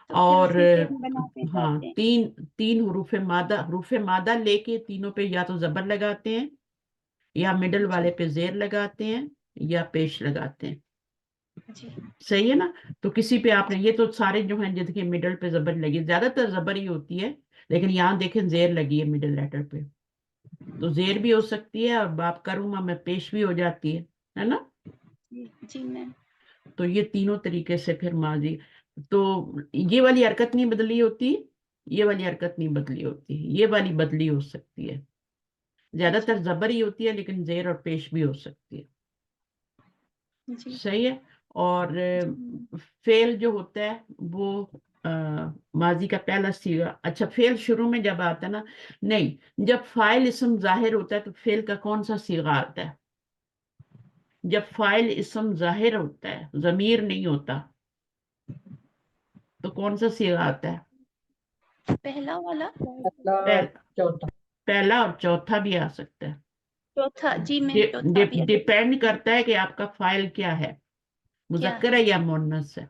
تو پھر اور اس میں فعل بناتے ہاں جاتے ہیں. تین حروف مادہ لے کے تینوں پہ یا تو زبر لگاتے ہیں، یا مڈل جی. والے پہ زیر لگاتے ہیں، یا پیش لگاتے ہیں. جی. صحیح ہے نا. تو کسی پہ آپ نے یہ تو سارے جو ہیں جن کے مڈل پہ زبر لگی، زیادہ تر زبر ہی ہوتی ہے، لیکن یہاں دیکھیں زیر لگی ہے مڈل لیٹر پہ. تو زیر بھی ہو سکتی ہے اور باپ کروں میں پیش بھی ہو جاتی ہے نا. جی. جی میم. تو یہ تینوں طریقے سے پھر ماضی. تو یہ والی حرکت نہیں بدلی ہوتی، یہ والی حرکت نہیں بدلی ہوتی، یہ والی بدلی ہو سکتی ہے. زیادہ جی. تر زبر ہی ہوتی ہے لیکن زیر اور پیش بھی ہو سکتی ہے. جی. صحیح ہے. اور جی. فعل جو ہوتا ہے وہ माजी का पहला सीगा। अच्छा, फेल शुरू में जब आता है ना, नहीं, जब फाइल इसम जाहिर होता है तो फेल का कौन सा सीगा आता है? जब फाइल इसम जाहिर होता है, जमीर नहीं होता, तो कौन सा सीगा आता है? पहला वाला, पहल, चौथा। पहला और चौथा भी आ सकता है। चौथा, जी मैम, चौथा भी डिपेंड करता है कि आपका फाइल क्या है, मुजक्कर है या मुन्नस है।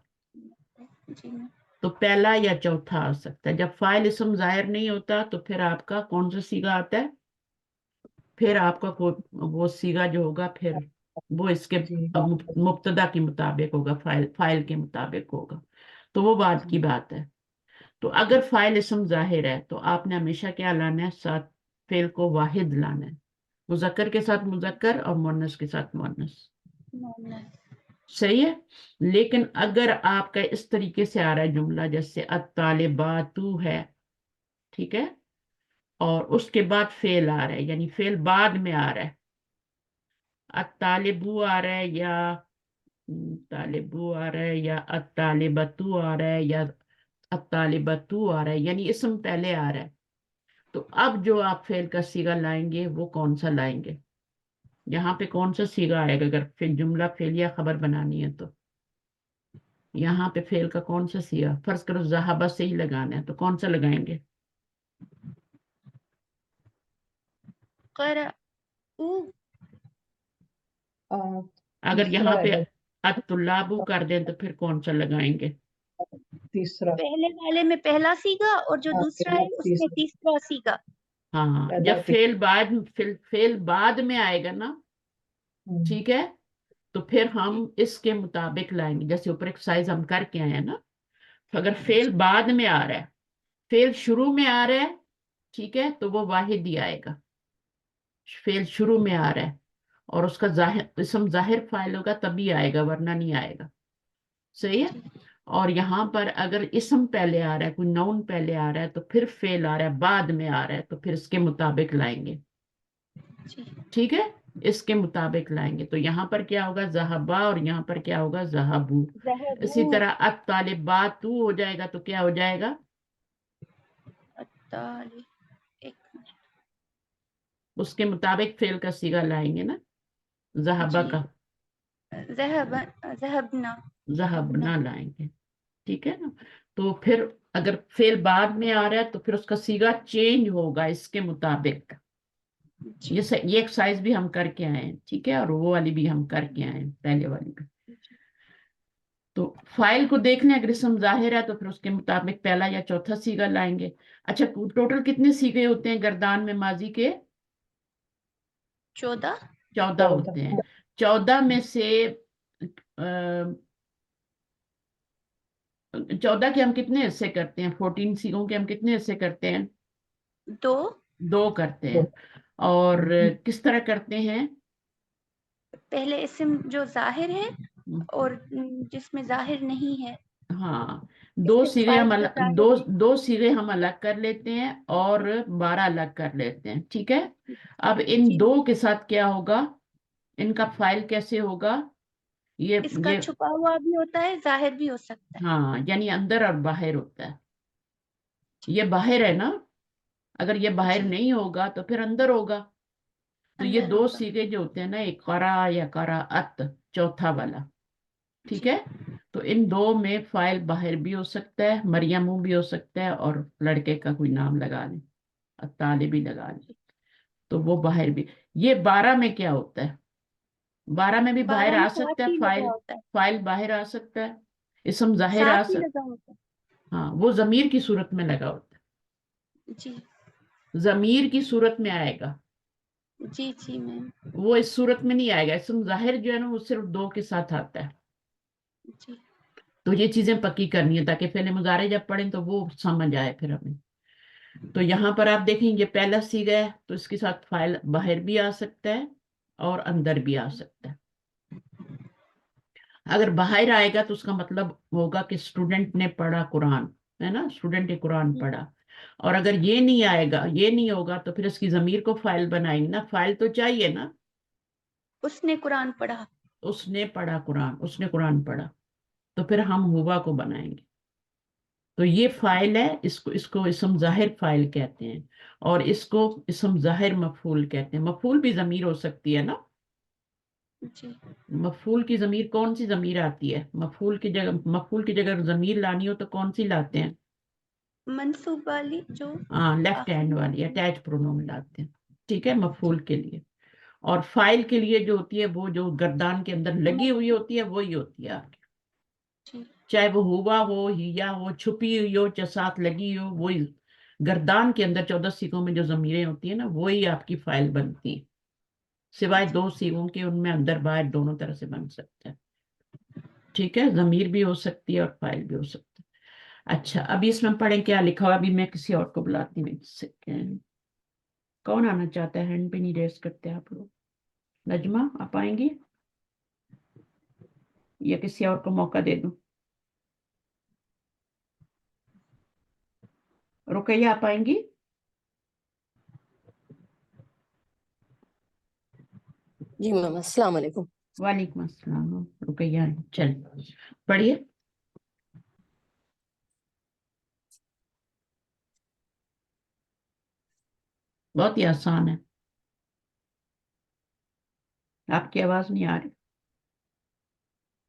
जी मैम। तो पहला या चौथा आ सकता है। जब फाइल इसम जाहिर नहीं होता तो फिर आपका कौन सा सीगा आता है? फिर आपका वो सीगा जो होगा, फिर वो इसके जी। मुब्तदा के मुताबिक होगा, फाइल के मुताबिक होगा। तो वो बात की बात है। तो अगर फाइल इसम जाहिर है तो आपने हमेशा क्या लाना है? साथ फेल को वाहिद लाना है, मुजक्कर के साथ मुजक्कर और मुन्नस के साथ मुन्नस। सही है। लेकिन अगर आपका इस तरीके से आ रहा है जुमला, जैसे अत्तालिबातु है, ठीक है, और उसके बाद फेल आ रहा है, यानी फेल बाद में आ रहा है, अत्तालिबु आ रहा है या तालिबु आ रहा है या अत्तालिबतु आ रहा है या अत्तालिबतु आ रहा है, यानी इसम पहले आ रहा है। तो अब जो आप फेल का सीगा लाएंगे वो कौन सा लाएंगे? यहाँ पे कौन सा सीगा आएगा अगर फिर जुमला फेल या खबर बनानी है तो? यहाँ पे फेल का कौन सा सीगा? फर्ज करो ज़हाबा से ही लगाना है तो कौन सा लगाएंगे? क़रअू, अगर यहाँ तीसरा पे है, अत्तुल्लाबु कर दें तो फिर कौन सा लगाएंगे? तीसरा। पहले वाले में पहला सीगा और जो हाँ, दूसरा पहला है उसमें तीसरा। तीसरा सीगा। हाँ, पहला जब फेल बाद में आएगा ना, ठीक है, तो फिर हम इसके मुताबिक लाएंगे, जैसे ऊपर एक्सरसाइज हम करके आए हैं ना। तो अगर फेल बाद में आ रहा है, फेल शुरू में आ रहा है, ठीक है, तो वो वाहिद ही आएगा। फेल शुरू में आ रहा है और उसका जाहिर इसम जाहिर फाइल होगा तभी आएगा, वरना नहीं आएगा। सही है। और यहाँ पर अगर इसम पहले आ रहा है, कोई नाउन पहले आ रहा है, तो फिर फेल आ रहा है, बाद में आ रहा है, तो फिर इसके मुताबिक लाएंगे। जी ठीक है, इसके मुताबिक लाएंगे। तो यहाँ पर क्या होगा? ज़हबा, और यहाँ पर क्या होगा? ज़हबू। इसी ज़हबू, तरह अत्तालिबातु हो जाएगा तो क्या हो जाएगा? अत्ताली, एक मिनट, उसके मुताबिक फेल का सीगा लाएंगे ना, ज़हबा जी, का ज़हबना, ज़हबना लाएंगे। ठीक है ना। तो फिर अगर फेल बाद में आ रहा है तो फिर उसका सीगा चेंज होगा इसके मुताबिक। जी, ये एक्सरसाइज भी हम करके आए हैं, ठीक है, और वो वाली भी हम करके आए हैं, पहले वाली भी। तो फाइल को देख लें, अगर इसम जाहिर है तो फिर उसके मुताबिक पहला या चौथा सीगा लाएंगे। अच्छा, टोटल कितने सीगे होते हैं गर्दान में माजी के? 14, 14 होते हैं। 14 में से 14 के हम कितने हिस्से करते हैं? 14 सीगों के हम कितने हिस्से करते हैं? 2, 2 करते हैं। और किस तरह करते हैं? पहले इसम जो जाहिर है और जिसमें जाहिर नहीं है, हाँ, इससे फाइल जो जाहिर है। दो सिरे हम अलग कर लेते हैं और 12 अलग कर लेते हैं, ठीक है। अब इन जी, दो के साथ क्या होगा? इनका फाइल कैसे होगा? इसका ये छुपा हुआ भी होता है, जाहिर भी हो सकता है। हाँ, यानी अंदर और बाहर होता है। ये बाहर है ना, अगर ये बाहर जी, नहीं होगा तो फिर अंदर होगा। तो ये अंदर दो होगा। सिरे जो होते हैं ना, एक करा या कराअत, चौथा वाला, ठीक जी, है। तो इन दो में फाइल बाहर भी हो सकता है, मरियमू भी हो सकता है, और लड़के का कोई नाम लगा लें, ताले भी लगा लें, तो वो बाहर भी। ये 12 में क्या होता है? 12 में भी बाहर 12 में आ साथ सकता है ही लगा फाइल, होता है, फाइल बाहर आ सकता है, इसम जाहिर साथ आ ही सकता। लगा होता हाँ, वो जमीर की सूरत में लगा होता है। जी, है, जमीर की सूरत में आएगा। जी, जी मैम, वो इस सूरत में नहीं आएगा। इसम जाहिर जो है ना, वो सिर्फ 2 के साथ आता है। जी, तो ये चीजें पक्की करनी है ताकि पहले मुजारे जब पढ़ें तो वो समझ आए फिर हमें। तो यहाँ पर आप देखें, ये पहला सीगा है तो इसके साथ फाइल बाहर भी आ सकता है और अंदर भी आ सकता है। अगर बाहर आएगा तो उसका मतलब होगा कि स्टूडेंट ने पढ़ा कुरान, है ना, स्टूडेंट ने कुरान पढ़ा। और अगर ये नहीं आएगा, ये नहीं होगा, तो फिर इसकी जमीर को फाइल बनाएंगे ना, फाइल तो चाहिए ना। उसने कुरान पढ़ा। उसने पढ़ा कुरान, उसने कुरान पढ़ा, तो फिर हम हुआ को बनाएंगे। تو یہ فائل ہے، اس کو اسم ظاہر فائل کہتے ہیں، اور اس کو اسم ظاہر مفعول کہتے ہیں۔ مفعول بھی ضمیر ہو سکتی ہے نا، جی مفعول کی ضمیر کون سی ضمیر آتی ہے؟ مفعول کی جگہ ضمیر لانی ہو تو کون سی لاتے ہیں؟ منصوب والی جو ہاں، لیفٹ آخر ہینڈ میں والی آتی ہے۔ اٹیچ پرونوم لاتے ہیں، ٹھیک ہے، جی مفعول کے لیے۔ اور فائل کے لیے جو ہوتی ہے وہ جو گردان کے اندر لگی ہوئی ہوتی ہے وہی ہوتی ہے آپ کی، جی چاہے وہ ہوا ہو، ہیا ہو، چھپی ہوئی ہو، چاہے ساتھ لگی ہو، وہی گردان کے اندر 14 سیغوں میں جو ضمیریں ہوتی ہیں نا وہی آپ کی فائل بنتی ہیں، سوائے جی 2 سیغوں کے، ان میں اندر باہر دونوں طرح سے بن سکتے ہیں، ٹھیک ہے، ضمیر بھی ہو سکتی ہے اور فائل بھی ہو سکتی ہے۔ اچھا، ابھی اس میں پڑھیں کیا لکھا ہوا، ابھی میں کسی اور کو بلاتی ہوں، ایک سیکنڈ۔ کون آنا چاہتا ہے؟ ہینڈ پہ نہیں ریز کرتے آپ لوگ۔ نجمہ آپ آئیں گی یا کسی اور کو موقع دے دوں؟ رقیہ آپ آئیں گی؟ جی میم، السلام علیکم۔ وعلیکم السلام، رقیہ چل پڑھیے۔ بہت ہی آسان ہے، آپ کی آواز نہیں آ رہی۔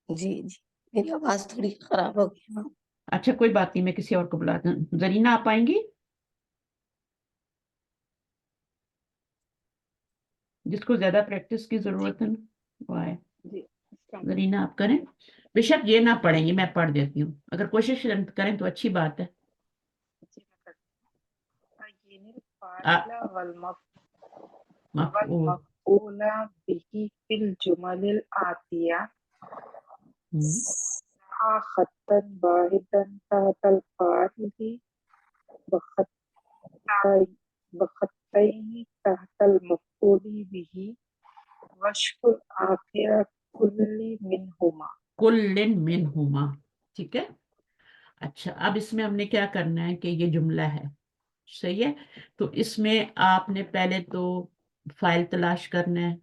جی جی، میری آواز تھوڑی خراب ہو گئی میم۔ اچھا کوئی بات نہیں، میں کسی اور کو بلاتا ہوں۔ زرینہ آپ آئیں گی؟ جس کو زیادہ پریکٹس کی ضرورت ہے نا وہ آئے۔ جی السلام زرینہ آپ کریں، بے شک یہ نہ پڑھیں گے، میں پڑھ دیتی ہوں، اگر کوشش کریں تو اچھی بات ہے۔ علیکم۔ الفاعل مفعول، والمفعول به في الجمل الآتية خطا واحدا تحت الفاعل بخطين تحت المفعول به واشكر آخر كل منهما۔ کل منہما، ٹھیک ہے۔ اچھا، اب اس میں ہم نے کیا کرنا ہے کہ یہ جملہ ہے، صحیح ہے، تو اس میں آپ نے پہلے تو فائل تلاش کرنا ہے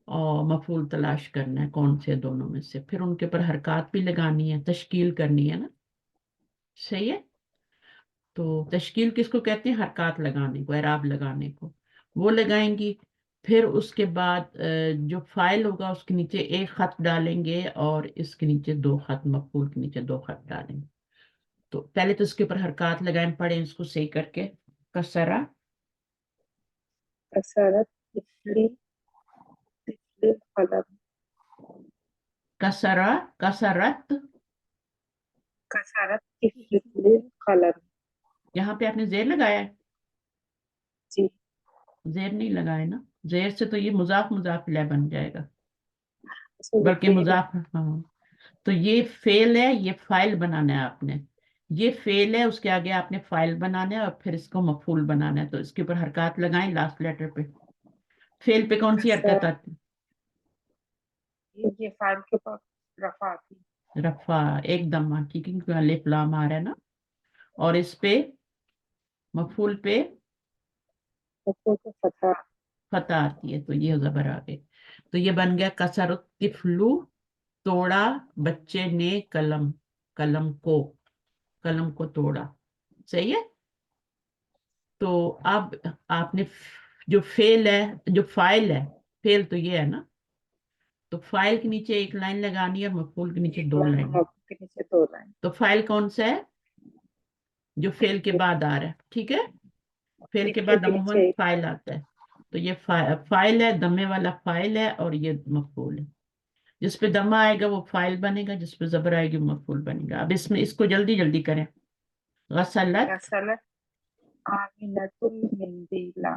اور مفعول تلاش کرنا ہے، کون سے دونوں میں سے، پھر ان کے اوپر حرکات بھی لگانی ہے، تشکیل کرنی ہے نا، صحیح ہے۔ تو تشکیل کس کو کہتے ہیں؟ حرکات لگانے کو، اعراب لگانے کو، وہ لگائیں گی۔ پھر اس کے بعد جو فائل ہوگا اس کے نیچے ایک خط ڈالیں گے اور اس کے نیچے 2 خط، مفعول کے نیچے 2 خط ڈالیں گے۔ تو پہلے تو اس کے اوپر حرکات لگائیں، پڑھیں اس کو صحیح کر کے۔ کسرہ، کسرت طفل القلم، کسرہ، کسرت، کسرت طفل القلم۔ یہاں پہ آپ نے زیر لگایا ہے؟ جی زیر نہیں لگایا نا، زیر سے تو یہ مضاف مضاف الیہ بن جائے گا، بلکہ فعل مضاف، ہاں، تو یہ فعل ہے، یہ فائل بنانا ہے آپ نے، یہ فعل ہے، اس کے آگے آپ نے فائل بنانا ہے اور پھر اس کو مفعول بنانا ہے، تو اس کے اوپر حرکات لگائیں لاسٹ لیٹر پہ۔ فعل پہ کون سی حرکت کسر، آتی یہ فعل کے اوپر رفع آتی ہے؟ رفع، ایک دم، ٹھیک ہے، کیونکہ الف لام آ رہا ہے نا، اور اس پہ مفعول پہ مفعول پہ فتح۔ فتح آتی ہے، تو یہ زبر آ گئی، تو یہ بن گیا کسر الطفلو، توڑا بچے نے قلم، قلم کو توڑا، صحیح ہے۔ تو اب آپ نے جو فعل ہے، جو فائل ہے، فعل تو یہ ہے نا، تو فائل کے نیچے ایک لائن لگانی ہے اور مفعول کے نیچے ایک 2 لائن لائن۔ مفعول کے نیچے 2 لائن۔ تو فائل کون سا ہے؟ جو فعل کے بعد آ رہا ہے، ٹھیک ہے، فعل کے طفل بعد کے عموماً نیچے فائل آتا ہے، تو یہ فائل ہے، دمے والا فائل ہے، اور یہ مفعول ہے، جس پہ دمہ آئے گا وہ فائل بنے گا، جس پہ زبر آئے گی وہ مفعول بنے گا۔ اب اس میں اس کو جلدی جلدی کریں۔ غسلت، غسلت آمنۃ المندیلا۔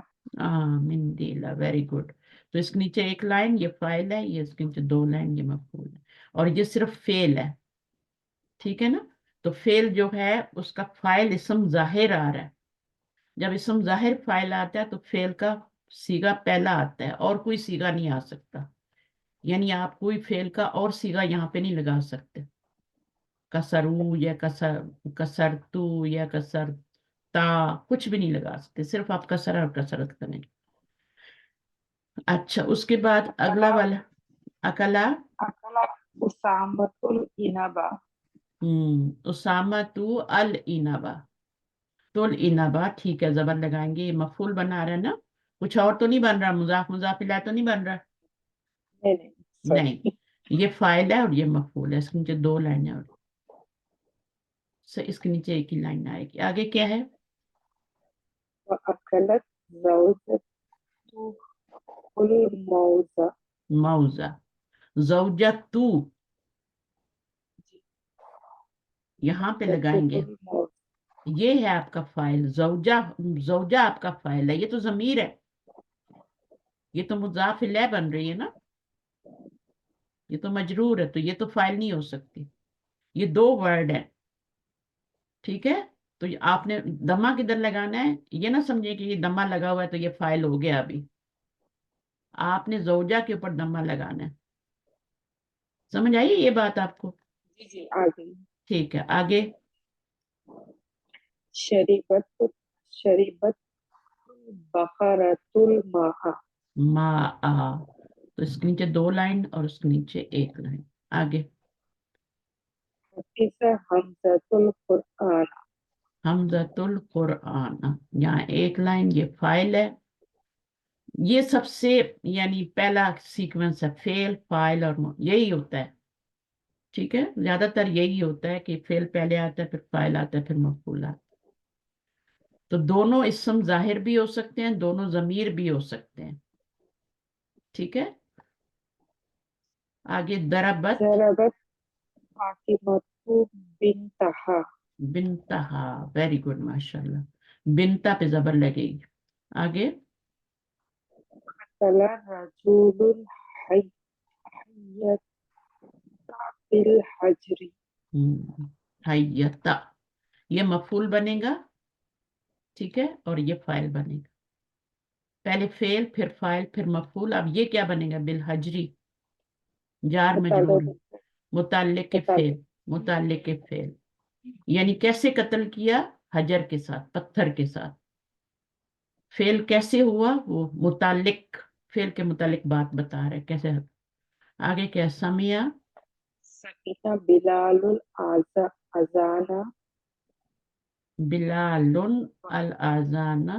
مندیلا، ویری گڈ۔ تو اس کے نیچے ایک لائن یہ فائل ہے، یہ اس کے نیچے 2 لائن یہ مفعول ہے، اور یہ صرف فعل ہے، ٹھیک ہے نا۔ تو فعل جو ہے اس کا فائل اسم ظاہر آ رہا ہے، جب اسم ظاہر فائل آتا ہے تو فعل کا صیغہ پہلا آتا ہے، اور کوئی صیغہ نہیں آ سکتا، یعنی آپ کوئی فعل کا اور صیغہ یہاں پہ نہیں لگا سکتے، کسرو یا کسرتو یا کسرتا، کچھ بھی نہیں لگا سکتے، صرف آپ کسر اور کسرت کریں۔ اچھا، اس کے بعد اگلا والا، اکلا، اکلا اسامۃ العنب، उसामा तू अल इनाबा, तुल इनाबा, ठीक है, जबर लगाएंगे, ये मफूल बना रहा है ना, कुछ और तो नहीं बन रहा, मुजाफ मुजाफ इलैह तो नहीं बन रहा? नहीं नहीं, सॉरी। नहीं, ये फाइल है और ये मफूल है, इसके नीचे दो लाइनें और इसके नीचे एक ही लाइन आएगी। आगे क्या है? वअकलत ज़ौजतुहुल मौज़ा। मौजा, जौजा तू, यहाँ पे लगाएंगे, ज़ौजतुहुल मौज़ा। ये है आपका फाइल, जौजा, जौजा आपका फाइल है, ये तो जमीर है, ये तो मुजाफ इलैह बन रही है ना, ये तो मजरूर है, तो ये तो फाइल नहीं हो सकती, ये दो वर्ड है, ठीक है। तो ये आपने दमा किधर लगाना है, ये ना समझे कि ये दमा लगा हुआ है तो ये फाइल हो गया, अभी आपने जौजा के ऊपर दमा लगाना है। समझ आई ये बात आपको? जी जी, आ गई। ठीक है, आगे। शरीबत शरीबत बकरतुल माआ। मा आ, तो इसके नीचे दो लाइन और उसके नीचे एक लाइन। आगे। हफिज़ हमज़तुल कुरआन। हमजतुल कुरआन, यहाँ एक लाइन, ये फाइल है, ये सबसे यानी पहला सीक्वेंस है, फेल फाइल और यही होता है, ठीक है, ज्यादातर यही होता है कि फेल पहले आता है, फिर फाइल आता है, फिर मफूल आता है। तो दोनों इस्म जाहिर भी हो सकते हैं, दोनों जमीर भी हो सकते हैं, ठीक है। आगे, दरबत ज़रबत फातिमतु बिनतहा। बिनतहा, वेरी गुड, माशाल्लाह, बिनता पे जबर लगेगी। आगे। कतला रजूलुल हय्यता बिल हजरी। हय्यता, ये मफूल बनेगा, ठीक है, और ये फाइल बनेगा, पहले फेल फिर फाइल फिर मफूल। अब ये क्या बनेगा? बिल हजरी, जार मजरूर, मुताल्लिक के फेल, मुताल्लिक के फेल, यानी कैसे कत्ल किया? हजर के साथ, पत्थर के साथ। फेल कैसे हुआ? वो मुताल्लिक, फेल के मुताल्लिक बात बता रहे कैसे। आगे क्या? समिया सकीना बिलालुल अजाना बिलालुन अल आजाना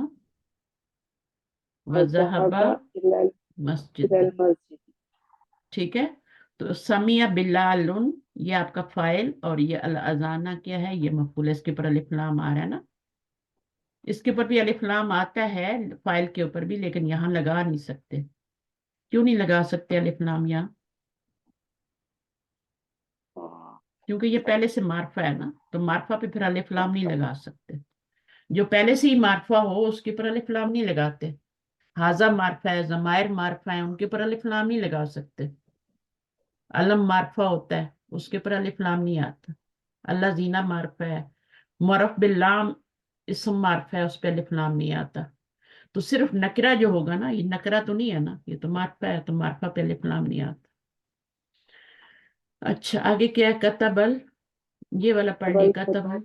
वजहबा वज़हबा इलल मस्जिद, मस्जिद। ठीक है। तो समिया बिलालुन, ये आपका फाइल, और ये अल अजाना क्या है? ये मफूल है, इसके ऊपर अलिफ लाम आ रहा है ना, इसके ऊपर भी अलिफ लाम आता है, फाइल के ऊपर भी, लेकिन यहाँ लगा नहीं सकते। क्यों नहीं लगा सकते अलिफ लाम यहाँ? क्योंकि ये पहले से मार्फा है ना, तो मार्फा पे फिर अलिफ लाम नहीं लगा सकते। जो पहले से ही मार्फा हो उसके ऊपर अलिफ लाम नहीं लगाते। हाजा मार्फा है, जमायर मार्फा है, उनके ऊपर अलिफ लाम नहीं लगा सकते। अलम मार्फा होता है, उसके ऊपर अलिफ लाम नहीं आता। अल्लाह जीना मार्फा है, मरफ बिल्लाम इसम मार्फा है, उस पर अलिफ लाम नहीं आता। तो सिर्फ नकरा जो होगा ना, ये नकरा तो नहीं है ना, ये तो मार्फा है, तो मार्फा पे अलिफ लाम नहीं आता। अच्छा, आगे क्या है? कतबल, ये वाला पढ़ लिए, कतबल।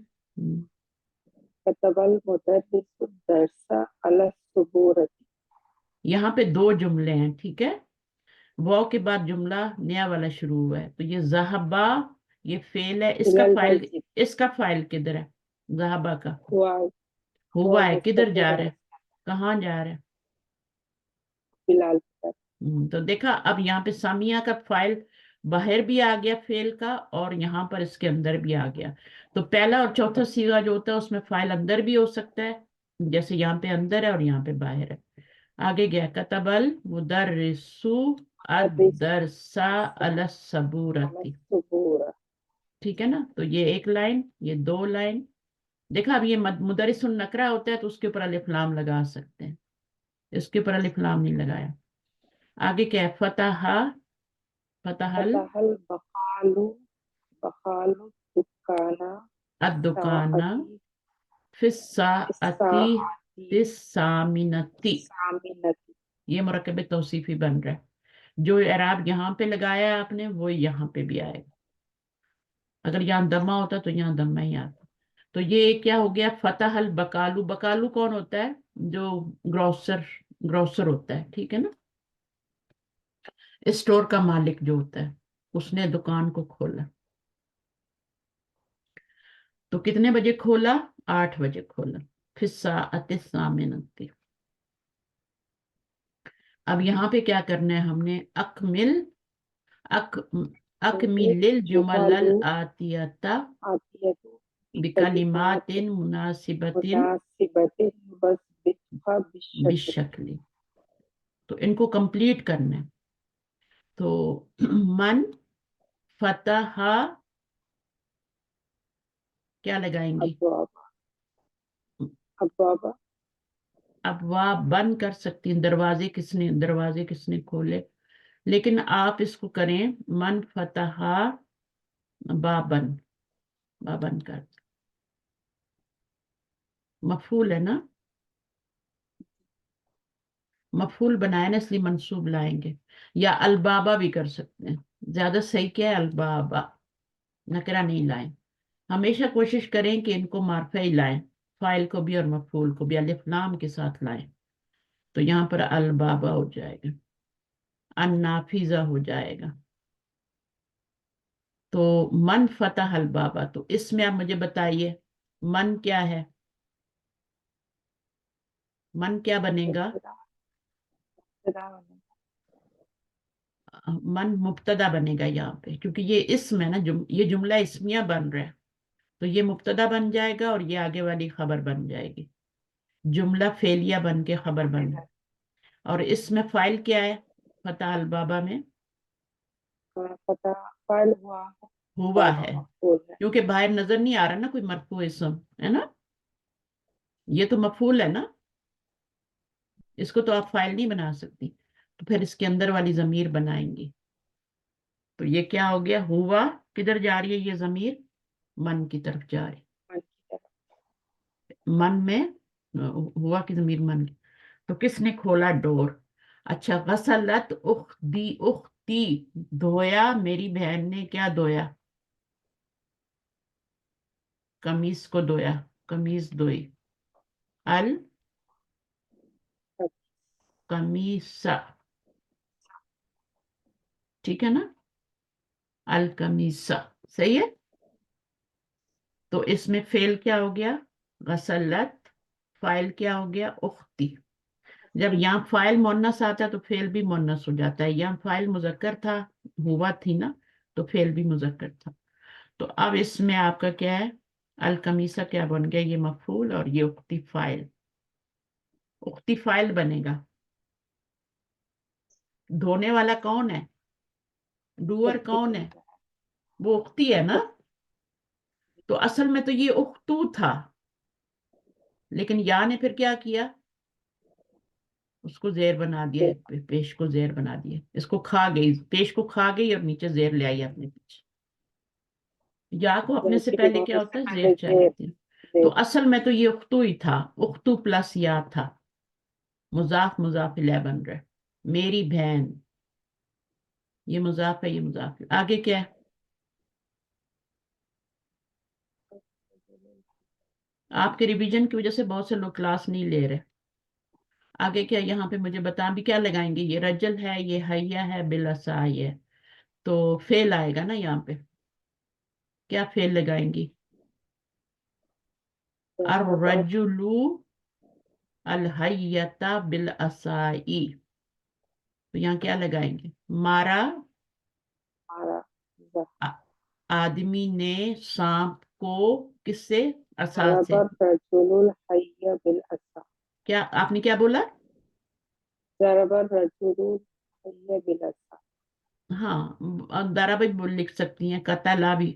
कतबल मुदर्रिसु दरसा अला सुबूरती। यहाँ पे दो जुमले हैं, ठीक है, वाव के बाद जुमला नया वाला शुरू हुआ है, तो ये जहाबा, ये फेल है, इसका इलल फाइल, मस्जिद। इसका फाइल किधर है? जहाबा का हुआ हुआ हुआ है, किधर मुस्तकिल जा है रहा है? कहाँ जा रहा है? बिलाल पर। तो देखा, अब यहाँ पे सामिया का फाइल बाहर भी आ गया फेल का, और यहाँ पर इसके अंदर भी आ गया। तो पहला और चौथा सीगा जो होता है उसमें फाइल अंदर भी हो सकता है, जैसे यहाँ पे अंदर है और यहाँ पे बाहर है। आगे गया, कतबल मुदर्रिसु हदीस अद-दरसा अला अला सबूरती, सुबूरा। ठीक है ना। तो ये एक लाइन, ये दो लाइन। देखा, अब ये मुदर्रिसुन नकरा होता है तो उसके ऊपर अलिफ लाम लगा सकते हैं, इसके ऊपर अलिफ लाम नहीं लगाया। आगे क्या है? फतहा, फतहल फतहल बखालू बखालू दुकाना अद-दुकाना साअती फिस्साअती इस्साअती तिस्सामिनती, सामिनती। ये मुरक्कब तौसीफी बन रहा है। जो एराब यहाँ पे लगाया है आपने, वो यहाँ पे भी आएगा। अगर यहाँ दमा होता तो यहाँ दमा ही आता। तो ये क्या हो गया? फतहल बकालू, बकालू कौन होता है? जो ग्रोसर, ग्रोसर होता है, ठीक है ना, स्टोर का मालिक जो होता है, उसने दुकान को खोला। तो कितने बजे खोला? 8 बजे खोला। फिर साअत सामिनती। अब यहाँ पे क्या करना है हमने? अकमिल अक अकमिलिल जुमलल आतियता आतियतु बिकलिमातिन मुनासिबतिन मुनासिबतिन वस्बिहा बिशक्ल। बिशक्ली। तो इनको कंप्लीट करना है। तो मन फतहा क्या लगाएंगी? अब्वाबा अब्वाबा अबवाब बंद कर सकती हैं। दरवाजे किसने खोले? लेकिन आप इसको करें मन फतहा बाबन। बाबन कर मफूल है ना, मफूल बनाए ना, इसलिए मंसूब लाएंगे। या अलबाबा भी कर सकते हैं। ज्यादा सही क्या है? अलबाबा। नकरा नहीं लाएं। हमेशा कोशिश करें कि इनको मार्फा ही लाएं, फाइल को भी और मफूल को भी अलिफ लाम के साथ लाएं। तो यहाँ पर अलबाबा हो जाएगा, अन्नाफिजा हो जाएगा। तो मन फतह अलबाबा, तो इसमें आप मुझे बताइए मन क्या है? मन क्या बनेगा? मुब्तदा बनेगा। मन मुब्तदा बनेगा यहाँ पे, क्योंकि ये इसम है ना, ये जुमला इसमिया बन रहा है। तो ये मुब्तदा बन जाएगा और ये आगे वाली खबर बन जाएगी। जुमला फेलिया बन के खबर बन। और इसमें फाइल क्या है? फतह अलबाबा में पता फाइल हुआ हुआ बाबा है, मफूल है। क्योंकि बाहर नजर नहीं आ रहा ना कोई मरफू इसम, है ना। ये तो मफूल है ना, इसको तो आप फाइल नहीं बना सकती। तो फिर इसके अंदर वाली जमीर बनाएंगी। तो ये क्या हो गया? हुआ किधर जा रही है ये जमीर? मन की तरफ जा रही। मन की तरफ। मन में हुआ की जमीर मन की। तो किसने खोला डोर? अच्छा, गसलत उख्ती, धोया मेरी बहन ने। क्या धोया? कमीज को धोया, कमीज धोई। अल कमीसा, ठीक है ना, अल कमीसा, सही है। तो इसमें फेल क्या हो गया? गसलत। फाइल क्या हो गया? उख्ती। जब यहाँ फाइल मोन्नस आता है तो फेल भी मोन्नस हो जाता है। यहाँ फाइल मुजक्कर था, हुआ थी ना, तो फेल भी मुजक्कर था। तो अब इसमें आपका क्या है? अल कमीसा क्या बन गया? ये मफूल और ये उक्ति फाइल। उक्ति फाइल बनेगा। धोने वाला कौन है? डूअर कौन है? वो उक्ति है ना। तो असल में तो ये उख्तू था, लेकिन या ने फिर क्या किया? उसको जेर बना दिया, पेश को जेर बना दिया। इसको खा गई, पेश को खा गई और नीचे जेर ले आई अपने पीछे। या को अपने से पहले क्या होता है? जेर चाहिए। तो असल में तो ये उख्तू ही था, उख्तू प्लस या था। मुजाफ मुजाफ इलैह बन रहा है। मेरी बहन, ये मुजाफ है, ये मुजाफ है। आगे क्या है? आपके रिवीजन की वजह से बहुत से लोग क्लास नहीं ले रहे। आगे क्या? यहाँ पे मुझे बता भी क्या लगाएंगे? ये रजल है, ये हैया है, बिलसा है। तो फेल आएगा ना यहाँ पे। क्या फेल लगाएंगी? अर रजुलू अल हय्यता बिल असाई। तो यहाँ क्या लगाएंगे? मारा आ- आदमी ने सांप को, किससे? असा से। रजुलुल हय्य बिल असा। क्या आपने क्या बोला? ज़रबर रजुलुल हय्य बिल असा। हाँ, दरा भी बोल लिख सकती हैं, कतला भी।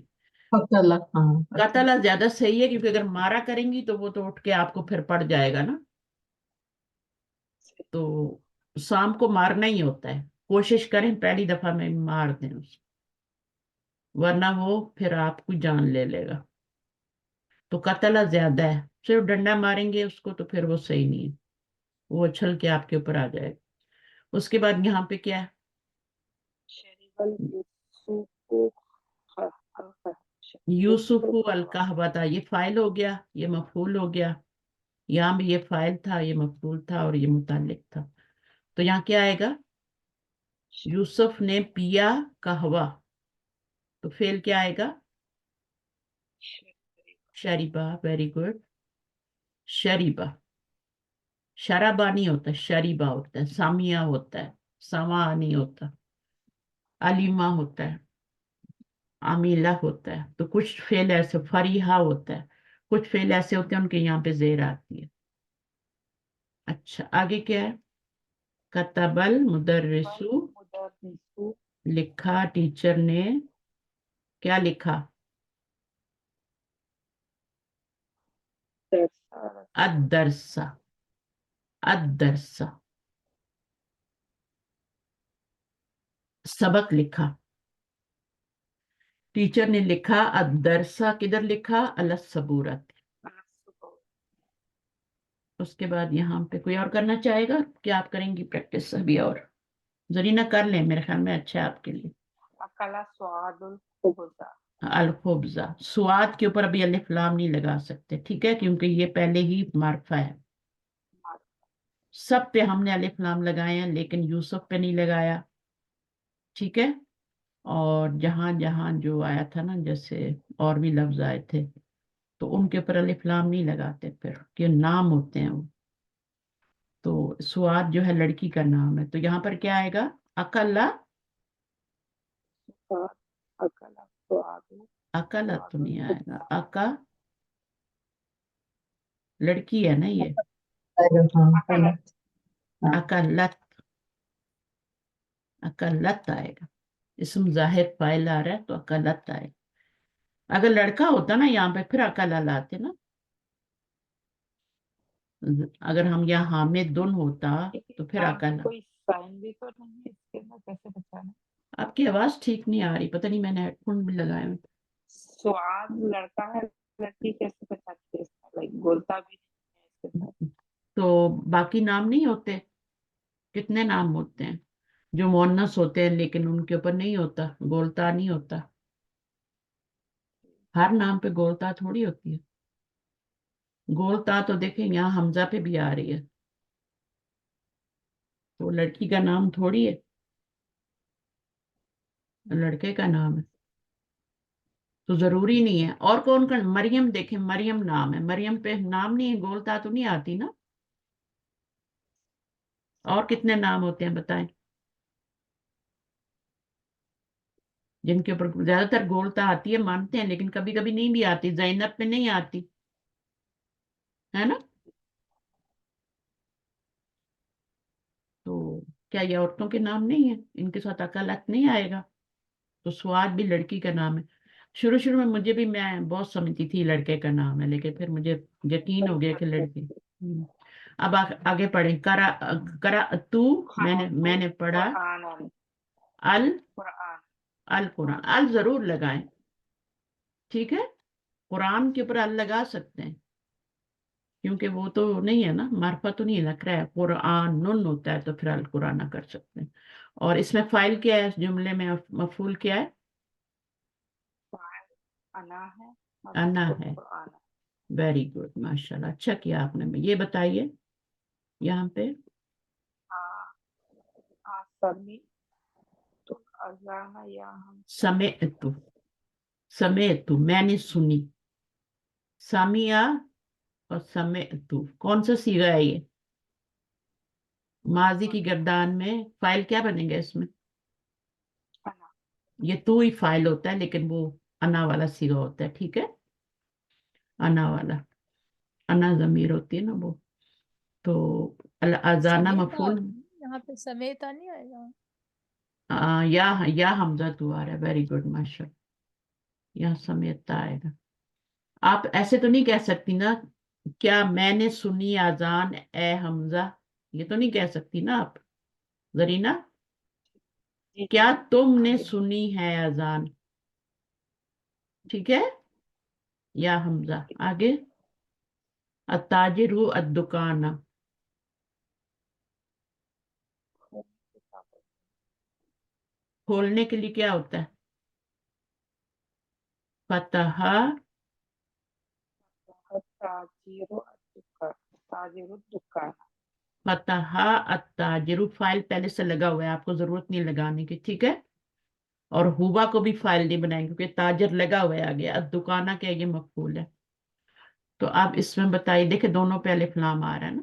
फतला, हाँ कतला ज्यादा सही है, क्योंकि अगर मारा करेंगी तो वो तो उठ के आपको फिर पड़ जाएगा ना। तो सांप को मारना ही होता है। कोशिश करें पहली दफा में मार दें उसको, वरना वो फिर आपको जान ले लेगा। तो कतला ज्यादा है। सिर्फ डंडा मारेंगे उसको तो फिर वो सही नहीं है, वो उछल के आपके ऊपर आ जाएगा। उसके बाद यहाँ पे क्या है? शरीबल यूसुफु यूसुफु अल कहवता, ये फाइल हो गया, ये मफूल हो गया। यहाँ भी ये फाइल था, ये मफूल था और ये मुतालिक था। तो यहाँ क्या आएगा? यूसुफ ने पिया कहवा। तो फेल क्या आएगा? शरीबा, वेरी गुड। शरीबा, शराबा नहीं होता, शरीबा होता है। सामिया होता है, समा नहीं होता। अलीमा होता है, आमिला होता है। तो कुछ फेल ऐसे, फरीहा होता है, कुछ फेल ऐसे होते हैं उनके यहाँ पे जेर आती है। अच्छा, आगे क्या है? कतबल मुदर्रिसु, मुदर्रिसु लिखा टीचर ने। क्या लिखा? दरसा अदरसा, अदरसा, सबक लिखा। टीचर ने लिखा अदरसा, किधर लिखा? अल सबूरत। उसके बाद यहाँ पे कोई और करना चाहेगा क्या? आप करेंगी प्रैक्टिस अभी? और जरीना कर ले, मेरे ख्याल में अच्छा है आपके लिए। अकला स्वादुल खुबजा। अल-खुब्जा, स्वाद के ऊपर अभी अलिफ लाम नहीं लगा सकते, ठीक है, क्योंकि ये पहले ही मार्फा है। सब पे हमने अलिफ लाम लगाए हैं, लेकिन यूसुफ पे नहीं लगाया, ठीक है। और जहां जहां जो आया था ना, जैसे और भी लफ्ज आए थे, तो उनके ऊपर अलिफ लाम नहीं लगाते, फिर कि नाम होते हैं वो। तो सुआद जो है लड़की का नाम है, तो यहाँ पर क्या आएगा? अकला, अकला स्वादुल अकला तो नहीं आएगा। अका, लड़की है ना ये। हाँ पहले। हाँ अकलत, अकलत आएगा। इसम जाहिर फाइल आ रहा है तो अकलत आएगा। अगर लड़का होता ना यहाँ पे, फिर अकला लाते ना। अगर हम यहाँ हामिद दुन होता तो फिर अकला। कोई साइन भी तो नहीं है इसके अंदर, कैसे बचाना? आपकी आवाज ठीक नहीं आ रही, पता नहीं, मैंने हेडफोन भी लगाए हुए। स्वाद लड़का है, लड़की कैसे बचाती है इसमें? लाइक गोलता भी नहीं है इसके अंदर। तो बाकी नाम नहीं होते? कितने नाम होते हैं जो मुअन्नस होते हैं, लेकिन उनके ऊपर नहीं होता, गोलता नहीं होता। हर नाम पे गोलता थोड़ी होती है। गोलता तो देखें यहाँ हमजा पे भी आ रही है, तो लड़की का नाम थोड़ी है, लड़के का नाम है। तो जरूरी नहीं है। और कौन कौन? मरियम, देखें मरियम नाम है, मरियम पे नाम नहीं है, गोलता तो नहीं आती ना। और कितने नाम होते हैं बताएं, जिनके ऊपर ज्यादातर गोलता आती है, मानते हैं, लेकिन कभी कभी नहीं भी आती। जैनब पे नहीं आती है ना। तो क्या ये औरतों के नाम नहीं है? इनके साथ अकालत नहीं आएगा। तो स्वाद भी लड़की का नाम है। शुरू शुरू में मुझे भी, मैं बहुत समझती थी लड़के का नाम है, लेकिन फिर मुझे यकीन हो गया कि लड़की। अब आगे पढ़ें। करा, करा तू, मैंने पढ़ा। कुरान, अल, कुरान। अल कुरान, अल जरूर लगाएं, ठीक है। कुरान के ऊपर अल लगा सकते हैं, क्योंकि वो तो नहीं है ना, मार्फा तो नहीं लग रहा है। कुरान नुन होता है, तो फिर अल कुराना कर सकते हैं। और इसमें फाइल क्या है? इस जुमले में मफूल क्या है? अना है, अना है। कुरान। वेरी गुड, माशाल्लाह, अच्छा किया आपने। ये बताइए यहाँ पे। समी तो अजाना या हम समेअतु, समेअतु मैंने सुनी। सामिया और समेअतु, कौन सा सीगा है ये? माजी की गर्दान में फाइल क्या बनेगा इसमें? अना। ये तू ही फाइल होता है, लेकिन वो अना वाला सीगा होता है, ठीक है। अना वाला, अना जमीर होती है ना वो। तो अल अजाना समेता, मफूल। यहाँ पे समेता नहीं आएगा? या हमजा तू आ रहा है, वेरी गुड माशाल्लाह। यहाँ समेता आएगा। आप ऐसे तो नहीं कह सकती ना, क्या मैंने सुनी आजान ए हमजा, ये तो नहीं कह सकती ना आप जरीना। जी क्या जी। तुमने सुनी है अजान, ठीक है। या हमजा। आगे, अताजिरु अद्दुकाना, खोलने के लिए क्या होता है? फतहा, ताजिरु दुकान। फतहा अत्ताजिरु, फाइल पहले से लगा हुआ है, आपको जरूरत नहीं लगाने की, ठीक है। और हुआ को भी फाइल नहीं बनाएंगे, क्योंकि ताजर लगा हुआ है आगे। अद्दुकाना क्या, ये मफूल है। تو آپ اس میں بتائیے، دیکھیں دونوں پہ الف لام آ رہا ہے نا.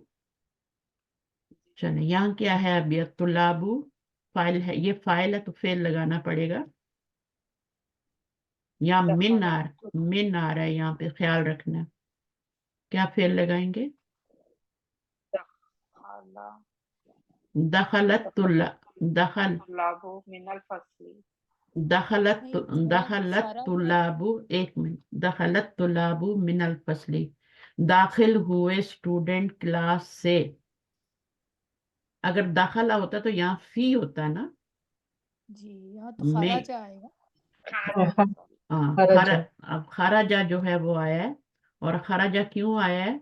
چلیں یہاں کیا ہے اب، یہ طلابو فائل ہے، یہ فائل ہے تو فعل لگانا پڑے گا. یہاں من آ رہا ہے، یہاں پہ خیال رکھنا. کیا فعل لگائیں گے؟ دخلت طلاب من الفصل. دخلت نہیں، دخلت خرج طلاب، ایک منٹ، دخلت طلاب من الفصل، داخل ہوئے اسٹوڈنٹ کلاس سے. اگر داخلہ ہوتا تو یہاں فی ہوتا نا. جی یہاں تو میں خرج آئے گا. ہاں خرجہ. اب خراجہ جو ہے وہ آیا ہے. اور خراجہ کیوں آیا ہے؟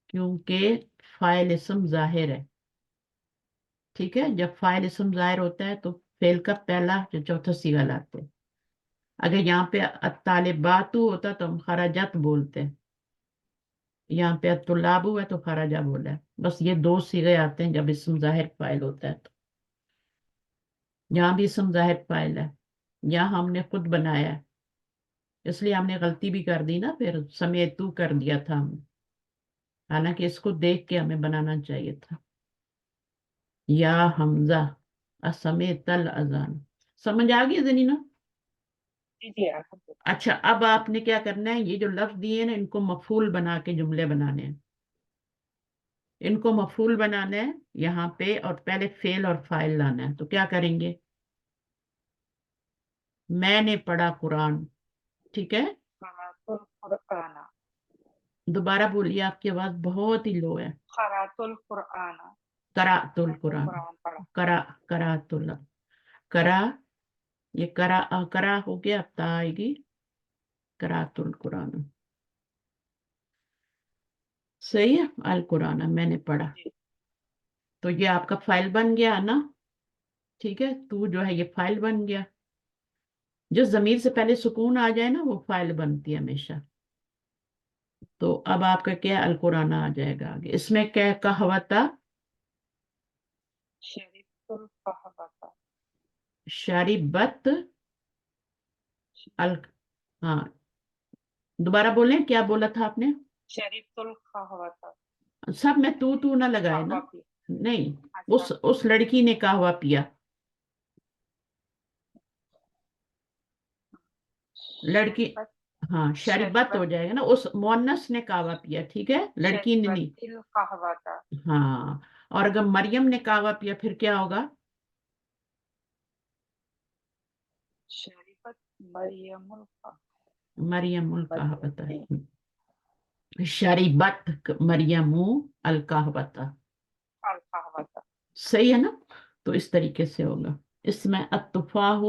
کیونکہ فاعل اسم ظاہر ہے. ٹھیک ہے، جب فاعل اسم ظاہر ہوتا ہے تو فعل کا پہلا یا چوتھا صیغہ لاتے ہیں. اگر یہاں پہ الطالبات ہوتا تو ہم خراجات بولتے ہیں. یہاں پہ الطلاب ہے تو خراجہ بولا ہے. بس یہ دو صیغے آتے ہیں جب اسم ظاہر فاعل ہوتا ہے. تو یہاں بھی اسم ظاہر فاعل ہے، یہاں ہم نے خود بنایا ہے، اس لیے ہم نے غلطی بھی کر دی نا، پھر سمیتو کر دیا تھا ہم نے. حالانکہ اس کو دیکھ کے ہمیں بنانا چاہیے تھا. یا حمزہ اسمیت الاذان. سمجھ آ گئی زنینا؟ جی جی الحمدللہ. اچھا اب آپ نے کیا کرنا ہے، یہ جو لفظ دیے ہیں نا ان کو مفعول بنا کے جملے بنانے ہیں. ان کو مفعول بنانا ہے یہاں پہ، اور پہلے فعل اور فاعل لانا ہے. تو کیا کریں گے؟ میں نے پڑھا قرآن. ٹھیک ہے، قرأت القرآن. دوبارہ بولیے، آپ کی آواز بہت ہی لو ہے. قرأت القرآن. قرأت میں نے القرآن. قرآن پڑھا. قرأت اللہ. کرا، یہ کرا ہو گیا، اب تا آئے گی. قرأت القرآن. صحیح ہے، القرآن میں نے پڑھا. جی تو یہ آپ کا فائل بن گیا نا. ٹھیک ہے، تو جو ہے یہ فائل بن گیا. جو ضمیر سے پہلے سکون آ جائے نا وہ فائل بنتی ہے ہمیشہ. تو اب آپ کا کیا القرآن آ جائے گا آگے. اس میں کیا کہا تھا؟ شریف القہوہ. شریبت ال ہاں دوبارہ بولیں، کیا بولا تھا آپ نے؟ شریف القہوہ. سب میں تو نہ لگائے نا. قہوہ پی. نہیں، اچھا اس لڑکی نے قہوہ پیا. لڑکی، شربت. ہاں شربت ہو جائے گا نا. اس مونس نے قہوہ پیا. ٹھیک ہے، لڑکی نے نہیں. شربت القہوہ. ہاں، اور اگر مریم نے قہوہ پیا پھر کیا ہوگا؟ شربت مریم القہوہ. مریم القہوۃ. شریبت مریم القہوۃ. القہوہ. صحیح ہے نا؟ تو اس طریقے سے ہوگا. اس میں التفاح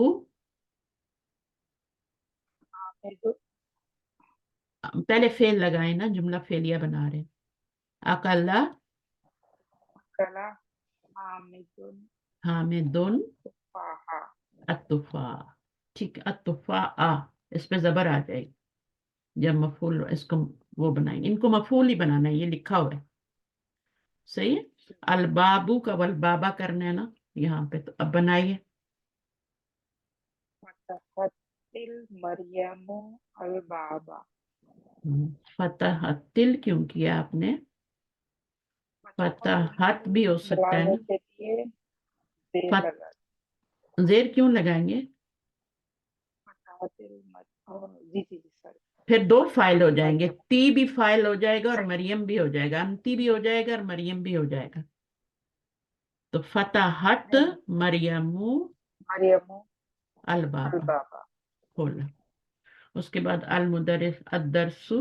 پہلے فعل لگائے نا، جملہ فعلیہ بنا رہے. اقلا کلا حامد حامد التفاح. التفاح. ٹھیک ہے، التفاح اس پہ زبر آ جائے گی جب مفعول اس کو وہ بنائیں گے. ان کو مفعول ہی بنانا ہے، یہ لکھا ہوا ہے. صحیح ہے. البابو کا والبابا کرنا ہے نا یہاں پہ. تو اب بنائیے. فتحت مریم البابا. فتح تل کیوں کیا آپ نے؟ فتحت بھی ہو سکتا ہے نا. کے لیے زیر فت لگا. زیر کیوں لگائیں گے؟ فتحت جی جی جی سر. پھر دو فائل ہو جائیں گے. مریم. تی بھی فائل ہو جائے گا اور مریم بھی ہو جائے گا. انتی بھی ہو جائے گا اور مریم بھی ہو جائے گا. تو فتحت مریم مریم البابا البابا. کھولا. اس کے بعد المدرس الدرسو،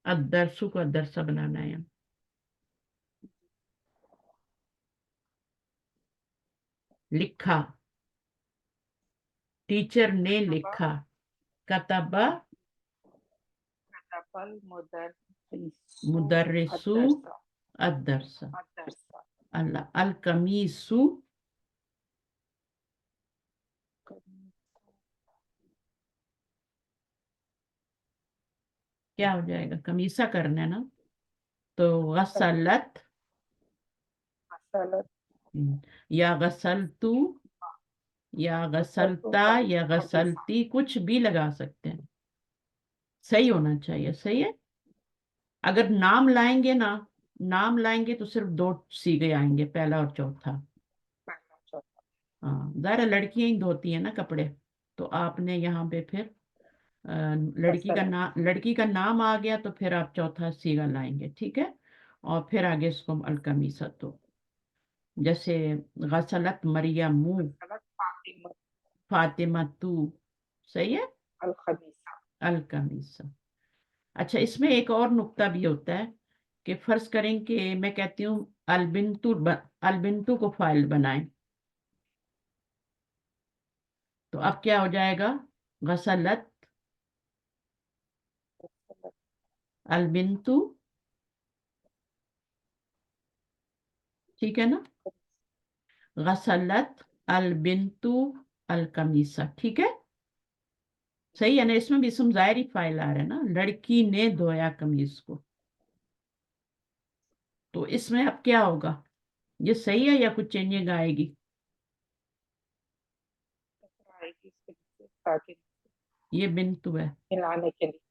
الدرسو کو الدرسہ بنانا ہے. لکھا، ٹیچر نے لکھا. کتبہ كتب المدرس مدرسو الدرس. الدرس. الدرس. اللہ. القمیسو کیا ہو جائے گا؟ قمیصہ کرنا ہے نا. تو غسلت غسلت. یا غسلتو یا غسلتا یا غسلتی، کچھ بھی لگا سکتے ہیں. صحیح ہونا چاہیے. صحیح ہے. اگر نام لائیں گے نا، نام لائیں گے تو صرف 2 سیگے آئیں گے، پہلا اور چوتھا. پہلا چوتھا. ہاں ظاہر لڑکیاں ہی دھوتی ہیں نا کپڑے، تو آپ نے یہاں پہ پھر لڑکی کا نام آ گیا تو پھر آپ چوتھا سیگا لائیں گے. ٹھیک ہے، اور پھر آگے اس کو القمیصہ. تو جیسے غسلت مریم غلط فاطمہ فاطمہ تو، صحیح ہے، الخبیثہ. القمیصہ. اچھا اس میں ایک اور نقطہ بھی ہوتا ہے کہ فرض کریں کہ میں کہتی ہوں البنتو کو فائل بنائیں، تو اب کیا ہو جائے گا؟ غسلت البنتو، ٹھیک ہے نا، غسلت البنتو القمیصہ. ٹھیک ہے، صحیح ہے نا، اس میں بھی اسم ظاہری فاعل آ رہا ہے نا، لڑکی نے دھویا قمیص کو. تو اس میں اب کیا ہوگا؟ یہ صحیح ہے یا کچھ چینجنگ آئے گی؟ آئے گی اس کے نیچے تاکہ یہ بنتو ہے، ملانے کے لیے.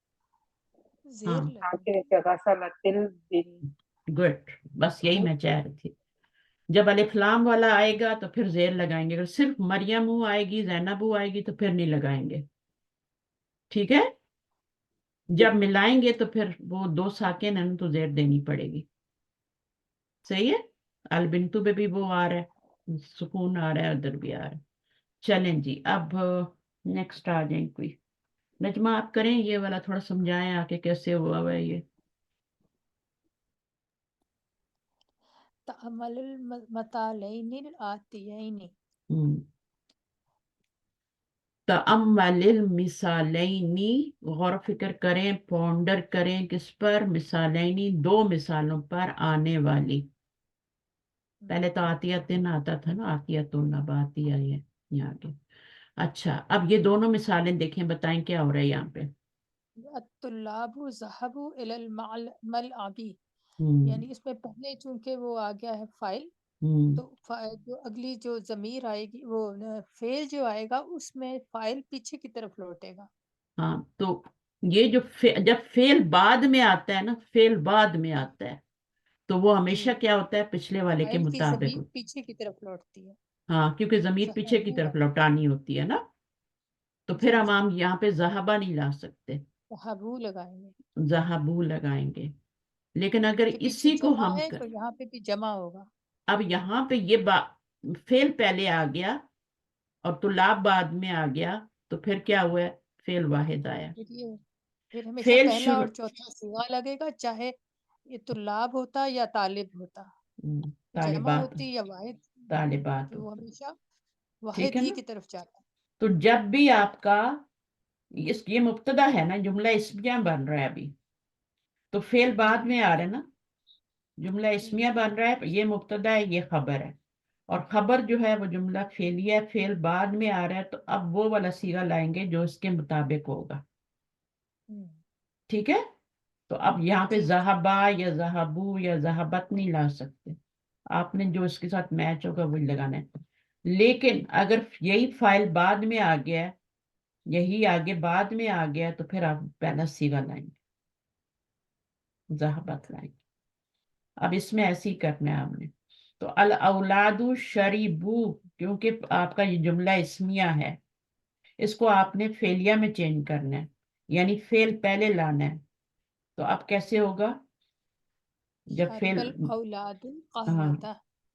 زیر ہاں لگا. تاکہ غسلت البنت. گڈ، بس یہی میں چاہ رہی تھی. جب الف لام والا آئے گا تو پھر زیر لگائیں گے، اگر صرف مریم آئے گی، زینب آئے گی تو پھر نہیں لگائیں گے. ٹھیک ہے، جب ملائیں گے تو پھر وہ 2 ساکن ہیں تو زیر دینی پڑے گی. صحیح ہے، البنتو پہ بھی وہ آ رہا ہے، سکون آ رہا ہے، ادھر بھی آ رہا ہے. چلیں جی، اب نیکسٹ آ جائیں کوئی. نجمہ آپ کریں یہ والا، تھوڑا سمجھائیں آ کے کیسے ہوا ہے یہ. تعمل المثالین الآتیین. تأمل المثالینی، غور و فکر کریں، پونڈر کریں کس پر؟ مثالینی، 2 مثالوں پر آنے والی. پہلے تو آتیتن آتا تھا نا، آتیتن، اب آتیہ ہے یہاں کے. اچھا اب یہ دونوں مثالیں دیکھیں، بتائیں کیا ہو رہا ہے یہاں پہ. الطلاب ذهبوا الى الملعب. ہم، یعنی اس میں پہلے چونکہ وہ آ گیا ہے فائل، ہم، تو جو اگلی جو ضمیر آئے گی، وہ فعل جو آئے گا اس میں فائل پیچھے کی طرف لوٹے گا. ہاں تو یہ جو جب فعل بعد میں آتا ہے نا، فعل بعد میں آتا ہے تو وہ ہمیشہ جی، کیا ہوتا ہے؟ پچھلے والے کے فائل کی مطابق. ضمیر پیچھے کی طرف لوٹتی ہے. ہاں کیونکہ ضمیر پیچھے کی ذهبوا. طرف لوٹانی ہوتی ہے نا، تو پھر جی ہم جی، یہاں پہ ذہبہ نہیں لا سکتے، ذهبوا لگائیں گے ذہبو لگائیں گے. لیکن اگر کہ پیچھے اسی کو جمع ہم ہے تو یہاں پہ بھی جمع ہوگا. اب یہاں پہ یہ فعل پہلے آ گیا اور طلاب بعد میں آ گیا، تو پھر کیا ہوا ہے؟ فعل واحد آیا. پھر ہمیشہ فعل پہلا اور شروع، چوتھا صیغہ لگے گا، چاہے یہ طلاب ہوتا یا طالب ہوتا، جمع طالبات، ہوتی یا واحد، طالبات کہ وہ ہوتے. ہمیشہ ٹھیک ہے واحد ہی نا، کی طرف جاتا ہے. تو جب بھی آپ کا یہ مبتدا ہے نا، جملہ اسمیہ بن رہا ہے ابھی، تو فعل بعد جی میں آ رہا ہے نا، جملہ جی اسمیہ بن رہا ہے، یہ مبتدا ہے، یہ خبر ہے. اور خبر جو ہے وہ جملہ فعلیہ ہے، فعل بعد میں آ رہا ہے، تو اب وہ والا صیغہ لائیں گے جو اس کے مطابق ہوگا. ہم، ٹھیک ہے، تو اب یہاں پہ جی ذہبا یا ذہبو یا ذہبت نہیں لا سکتے، آپ نے جو اس کے ساتھ میچ ہوگا وہی لگانا ہے. لیکن اگر یہی فائل بعد میں آ گیا ہے، یہی آگے بعد میں آ گیا، تو پھر آپ پہلا صیغہ لائیں گے، ذہبت لائیں گے. اب اس میں ایسے ہی کرنا ہے آپ نے. تو الاولاد شریبو، کیونکہ آپ کا یہ جملہ اسمیہ ہے، اس کو آپ نے فعلیہ میں چینج کرنا ہے، یعنی فعل پہلے لانا ہے. تو اب کیسے ہوگا؟ جب شرب فعل، الاولاد ہاں، القہوۃ.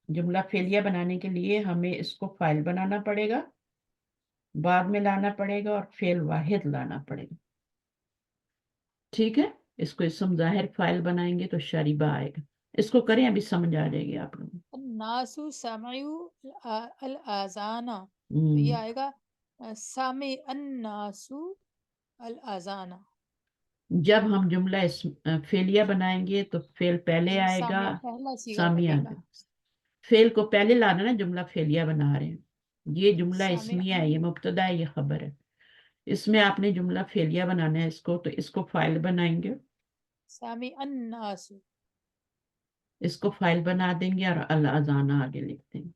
جملہ فعلیہ بنانے کے لیے ہمیں اس کو فائل بنانا پڑے گا، بعد میں لانا پڑے گا، اور فعل واحد لانا پڑے گا. ٹھیک ہے، اس کو اسم ظاہر فائل بنائیں گے تو شریبہ آئے گا. اس کو کریں، ابھی سمجھ آ جائے گی آپ لوگوں الناس سمعوا الاذان. کو. تو یہ آئے گا سامع الناس الاذان. جب ہم جملہ فعلیہ بنائیں گے تو فعل پہلے یعنی آئے گا، سامع پہلا صیغہ سامع لگے آگے. گا. فعل کو پہلے لانا نا، جملہ فعلیہ بنا رہے ہیں، یہ جملہ سامع اسمیہ ہے، یہ مبتدا ہے، یہ خبر ہے. اس میں آپ نے جملہ فعلیہ بنانا ہے اس کو، تو اس کو فائل بنائیں گے، سامع الناس. اس کو فائل بنا دیں گے، اور الاذان آگے لکھ دیں گے.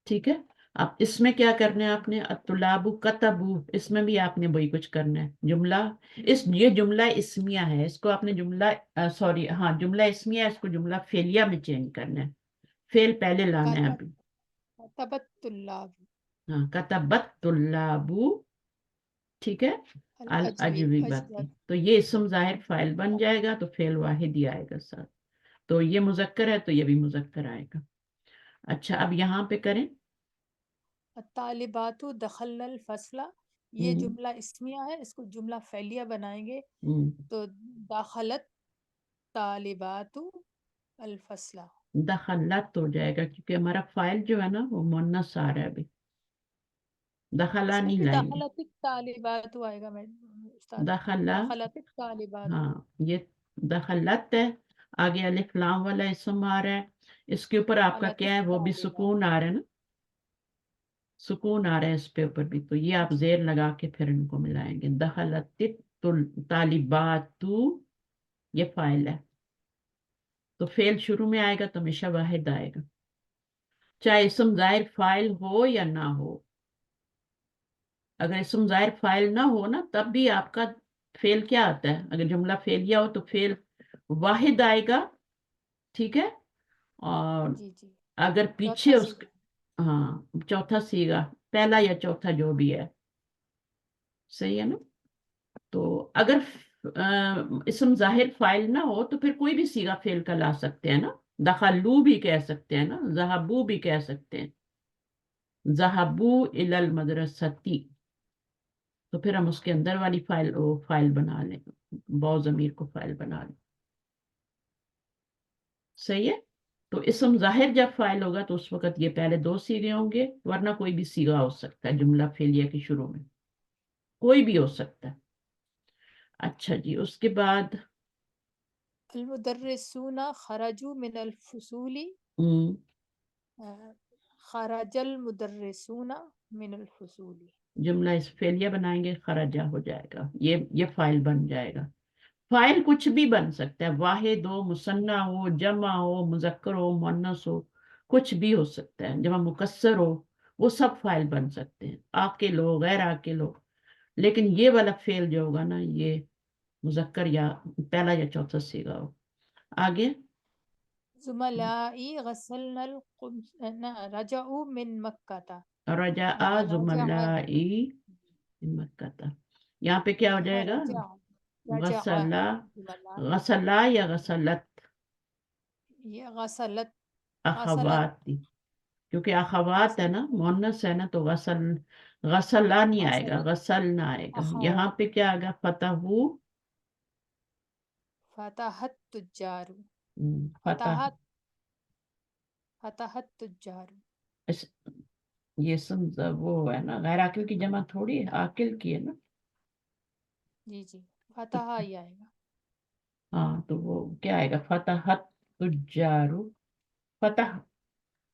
ٹھیک ہے، अब इसमें क्या करना है आपने, अतुलाबु कतबू, इसमें भी आपने वही कुछ करना है। जुमला ये जुमला इस्मिया है, इसको आपने जुमला सॉरी हाँ जुमला इस्मिया है, इसको जुमला फेलिया में चेंज करना है। फेल पहले लाना है अभी। कतबत तुल्लाब हाँ कतबत तुल्लाबु, ठीक है। अल अजविबती, तो ये इस्म जाहिर फाइल बन जाएगा, तो फेल वाहिद ही आएगा साथ। तो ये मुजक्कर है तो ये भी मुजक्कर आएगा। अच्छा अब यहाँ पे करें। तालिबातु दखलल फसला, ये जुमला इस्मिया है, इसको जुमला फेलिया बनाएंगे तो दाखलत तालिबातु अल फसला, दखलत हो जाएगा क्योंकि हमारा फाइल जो है ना वो मुन्नस आ रहा है अभी, दखला इसमें नहीं भी लाएंगे। दाखलत तालिबातु आएगा मैं उस्ताद, दखला, दाखलत तालिबातु। हाँ ये दखलत है, आगे अलिफ लाम वाला इसम आ रहा है, इसके ऊपर आपका दाखलत क्या है, वो भी तालिबातु। सुकून आ रहा है ना, सुकून आ रहा है इस पे ऊपर भी, तो ये आप जेर लगा के फिर इनको मिलाएंगे। दखलत तालिबातु, ये फाइल है, तो फेल शुरू में आएगा तो हमेशा वाहिद आएगा, चाहे इसम जाहिर फाइल हो या ना हो। अगर इसम जाहिर फाइल ना हो ना तब भी आपका फेल क्या आता है, अगर जुमला फेलिया हो तो फेल वाहिद आएगा, ठीक है। और जी जी, अगर पीछे चौथा उस, सीगा। हाँ चौथा सीगा, पहला या चौथा जो भी है, सही है ना। तो अगर इसम जाहिर फाइल ना हो तो फिर कोई भी सीगा फेल का ला सकते हैं ना, दखलू भी कह सकते हैं ना, जहाबू भी कह सकते हैं, जहाबू इलल मदरसती, तो फिर हम उसके अंदर वाली फाइल बना लें, बौ ज़मीर को फाइल बना लें, सही है। तो इसम जाहिर जब फाइल होगा तो उस वक्त ये पहले दो सीगे होंगे, वरना कोई भी सीगा हो सकता है जुमला फेलिया के शुरू में, कोई भी हो सकता है। अच्छा जी, उसके बाद अल मुदर्रिसूना खरजू मिनल फुसूली, खरजल मुदर्रिसूना मिनल फुसूली, जुमला इस फेलिया बनाएंगे, खराजा हो जाएगा, ये फाइल बन जाएगा। फाइल कुछ भी बन सकता है, वाहिद हो, मुसन्ना हो, जमा हो, मुजक्कर हो, मुअन्नस हो, कुछ भी हो सकता है, जमा मुकस्सर हो, वो सब फाइल बन सकते हैं, आकिल हो, गैर आकिल हो। लेकिन ये वाला फेल जो होगा ना, ये मुजक्कर या पहला या चौथा सीगा हो। आगे जुमलाई गसलनल रजऊ मिन मक्का, रजा रजा जुमलाई मक्का, यहाँ पे क्या हो जाएगा, रजा रजा गसला, जुमला, गसला या गसलत, ये गसलत गसलत अखवाती, क्योंकि अखवात है ना, मुअन्नस है ना, तो गसला नहीं आएगा, गसलत गसल ना आएगा। यहाँ अखवात, पे क्या आएगा, फतहू, फतहत तुजारू, फतह, फतहत फतहत तुजारू। इस- ये वो है ना, गैर आकिल की जमा थोड़ी है, आकिल की है ना। जी जी, तो फतहा ही आएगा। हाँ, तो वो क्या आएगा, फतहत तुजारू, फतह,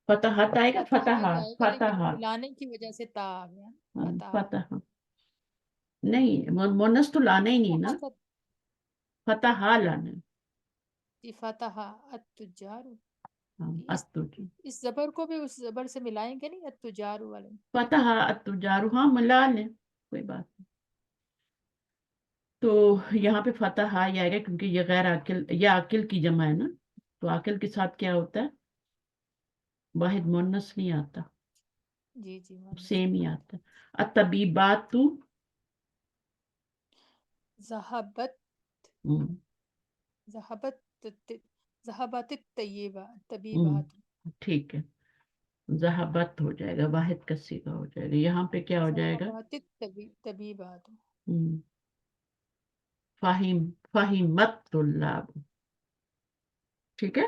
फतहत आएगा, फतहा ही फतहा, आएगा, लेकिन फतहा, मिलाने की वजह से ता आ गया, फतहा। फतह नहीं, मुन्नस तो लाना ही नहीं ना, फतहत फतहा लाना है। जी, फतहा अत्तुजारू। हाँ, इस इस जबर को भी उस जबर से मिलाएंगे नहीं, अत्तुजारू वाले। फतहा तुजारू, हाँ मिला लें, कोई बात नहीं। तो यहाँ पे फतह ही आएगा क्योंकि ये गैर आकिल, ये आकिल की जमा है ना, तो आकिल के साथ क्या होता है, वाहिद मुन्नस नहीं आता, जी जी, सेम ही आता है। अतबीबातु, ज़हबत हम्म, ज़हबत ज़हबत तय्यबा तबीबात, ठीक है, जहाबत हो जाएगा, वाहिद का सीगा हो जाएगा। यहाँ पे क्या हो जाएगा, ज़हबत तबीबात। हम्म, फाहिम, फाहिमत तुल्लाब, ठीक है।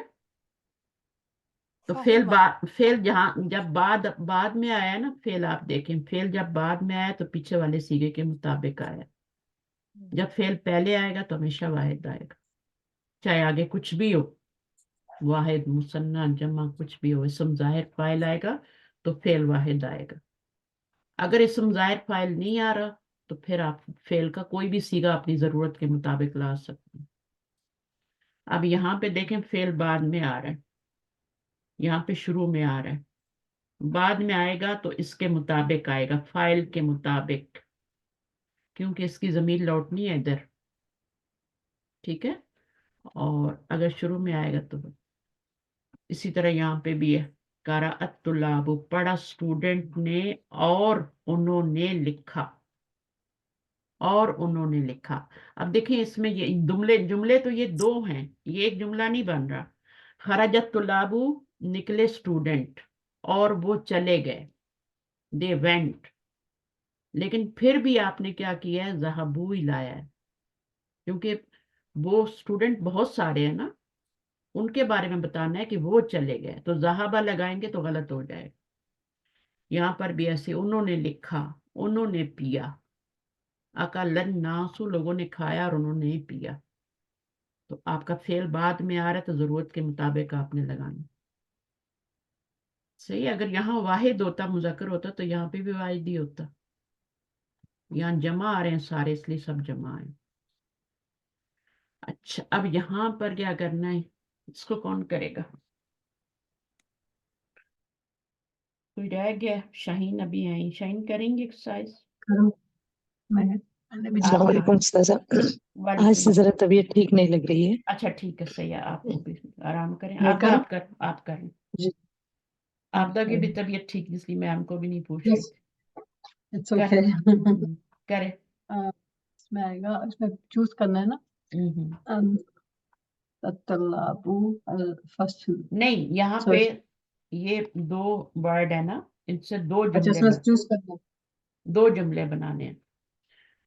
तो फहिमा फेल जहाँ जब बाद में आया ना, फेल आप देखें, फेल जब बाद में आया तो पीछे वाले सीगे के मुताबिक आया, जब फेल पहले आएगा तो हमेशा वाहिद आएगा, चाहे आगे कुछ भी हो, वाहिद, मुसन्ना, जमा, कुछ भी हो, इसम जाहिर फाइल आएगा तो फेल वाहिद आएगा। अगर इसम जाहिर फाइल नहीं आ रहा तो फिर आप फेल का कोई भी सीगा अपनी जरूरत के मुताबिक ला सकते हैं। अब यहाँ पे देखें फेल बाद में आ रहा है, यहाँ पे शुरू में आ रहा है, بعد میں آئے گا تو اس کے مطابق آئے گا، فائل کے مطابق، کیونکہ اس کی ضمیر لوٹنی ہے ادھر، ٹھیک ہے. اور اگر شروع میں آئے گا تو اسی طرح یہاں پہ بھی ہے، قرأت طلاب، پڑھا اسٹوڈنٹ نے، اور انہوں نے لکھا، اور انہوں نے لکھا. اب دیکھیں اس میں یہ جملے تو یہ دو ہیں، یہ ایک جملہ نہیں بن رہا. خرجت طلاب، نکلے اسٹوڈنٹ اور وہ چلے گئے، دے وینٹ. لیکن پھر بھی آپ نے کیا کیا ہے، ذہبو ہی لایا ہے، کیونکہ وہ اسٹوڈنٹ بہت سارے ہیں نا، ان کے بارے میں بتانا ہے کہ وہ چلے گئے، تو ذہبہ لگائیں گے تو غلط ہو جائے گا. یہاں پر بھی ایسے، انہوں نے لکھا، انہوں نے پیا، اکل الناس، لوگوں نے کھایا اور انہوں نے پیا. تو آپ کا فعل بعد میں آ رہا ہے تو ضرورت کے مطابق آپ نے لگانا. صحیح. اگر یہاں واحد ہوتا، مذکر ہوتا، تو یہاں پہ بھی واحد ہی ہوتا. یہاں جمع آ رہے ہیں سارے، اس لیے سب جمع ہیں. اچھا، اب یہاں پر کیا کرنا ہے، اس کو کون کرے گا؟ کوئی رہ گیا؟ شاہین ابھی آئی، شاہین کریں گے ایکسرسائز؟ کرو میں نے بھی آپ السلام علیکم استاذہ، آج سے وعلیکم. ذرا طبیعت ٹھیک نہیں لگ رہی ہے. اچھا ٹھیک ہے، صحیح ہے، آپ کو بھی آرام کریں. میں آپ کروں؟ آپ کریں. جی آپ کی بھی طبیعت ٹھیک، اس لیے میم کو بھی نہیں پوچھ رہی یس تھی. اٹس کر اوکے. کرے. اس میں آئے گا، اس میں چوز کرنا ہے نا، الطلاب الفصل. نہیں، یہاں پہ سوری، یہ دو ورڈ ہے نا، ان سے دو اچھا اس میں چوز کرنا ہے. دو جملے بنانے ہیں.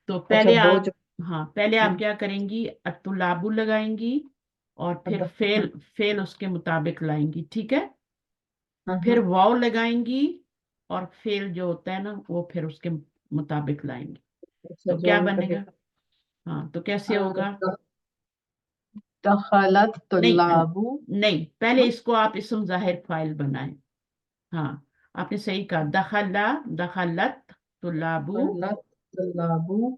تو اچھا پہلے دو آپ، جو ہاں پہلے آپ کیا کریں گی، الطلاب لگائیں گی، اور پھر فعل اس کے مطابق لائیں گی، ٹھیک ہے. پھر واو لگائیں گی، اور فعل جو ہوتا ہے نا وہ پھر اس کے مطابق لائیں گی. تو کیا بنے گا؟ ہاں تو کیسے ہوگا؟ دخلت نہیں طلاب. نہیں، پہلے اس کو آپ اسم ظاہر فاعل بنائیں. ہاں آپ نے صحیح کہا، دخلت طلاب، طلاب و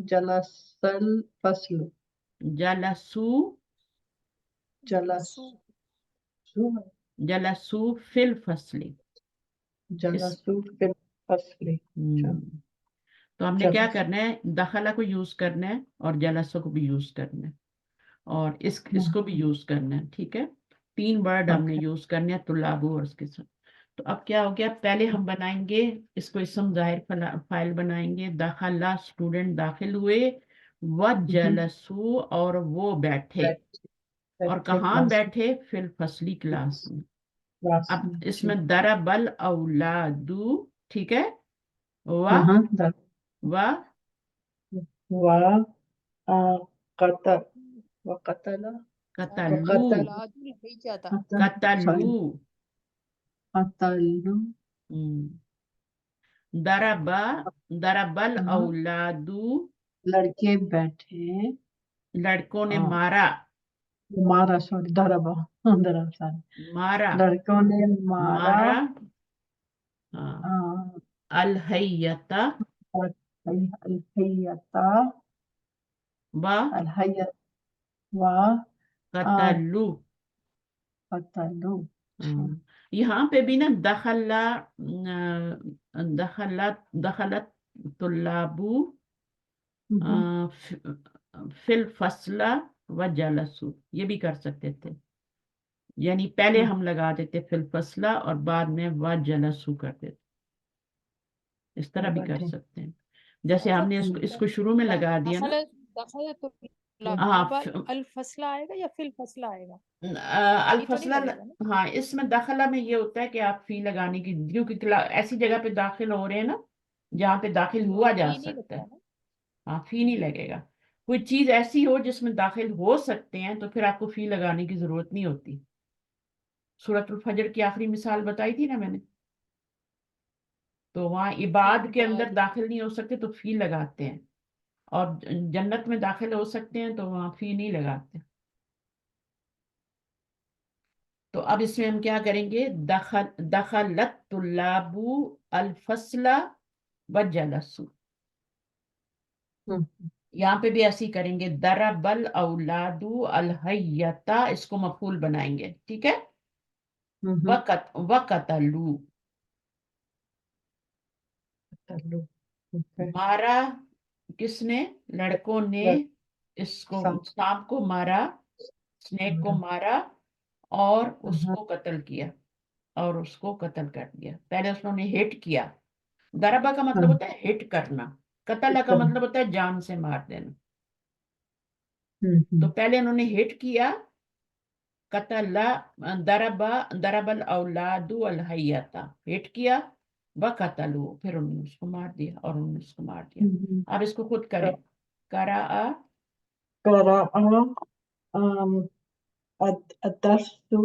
جلس الفصل. جلسو جلسوا فی الفصل. جلسوا في الفصل. تو ہم نے کیا کرنا ہے، دخلہ کو یوز کرنا ہے اور جلسہ کو بھی یوز کرنا ہے، اور اس کو بھی یوز کرنا ہے، ٹھیک ہے. تین ورڈ ہم نے یوز کرنے ہیں، طلابو اور اس کے ساتھ. تو اب کیا ہو گیا، پہلے ہم بنائیں گے اس کو اسم ظاہر فاعل بنائیں گے، دخلا اسٹوڈنٹ داخل ہوئے، وجلسو اور وہ بیٹھے. اور کہاں بیٹھے؟ فی الفصلی، کلاس میں. اب اس میں درب الاولادو، ٹھیک ہے، وقتل قتلو درب الاولادو، لڑکے بیٹھے، لڑکوں نے مارا، مارا، سوری دربا، سوری، مارا لڑکوں نے مارا الحیتا، الحیتا، و الحیت و قتلو. قتلو. یہاں پہ بھی نا دخلت طلابو فی الفصل و جلسو، یہ بھی کر سکتے تھے. یعنی پہلے ہم لگا دیتے فی الفصل اور بعد میں و جلسو کر دیتے. اس طرح بھی کر سکتے ہیں، جیسے ہم نے اس کو شروع میں لگا دیا نا. الفصل آئے گا یا فی الفصل آئے گا؟ الفصل، ہاں اس میں داخلہ میں یہ ہوتا ہے کہ آپ فی لگانے کی، کیونکہ ایسی جگہ پہ داخل ہو رہے ہیں نا جہاں پہ داخل ہوا جا سکتا ہے. ہاں فی نہیں لگے گا. کوئی چیز ایسی ہو جس میں داخل ہو سکتے ہیں تو پھر آپ کو فی لگانے کی ضرورت نہیں ہوتی. سورۃ الفجر کی آخری مثال بتائی تھی نا میں نے، تو وہاں عباد کے اندر داخل نہیں ہو سکتے تو فی لگاتے ہیں، اور جنت میں داخل ہو سکتے ہیں تو وہاں فی نہیں لگاتے. تو اب اس میں ہم کیا کریں گے، دخلت طلاب الفصل وجلسوا. یہاں پہ بھی ایسی کریں گے، درب الاولاد الحیتا، اس کو مفعول بنائیں گے، ٹھیک ہے. वकतलू, तल्लू, okay, मारा किसने, लड़कों ने इसको, सांप, सांप को मारा, स्नेक को मारा और उसको कत्ल किया, और उसको कत्ल कर दिया। पहले उन्होंने हिट किया, दरबा का मतलब होता है हिट करना, कत्ल का मतलब होता है जान से मार देना। तो पहले उन्होंने हिट किया, कतला, दरबा, दरबल औलादू अल हय्यता, हिट किया, व कतलू, फिर उन्होंने उसको मार दिया, और उन्होंने उसको मार दिया। अब इसको खुद करें, करा करा, अदरसु,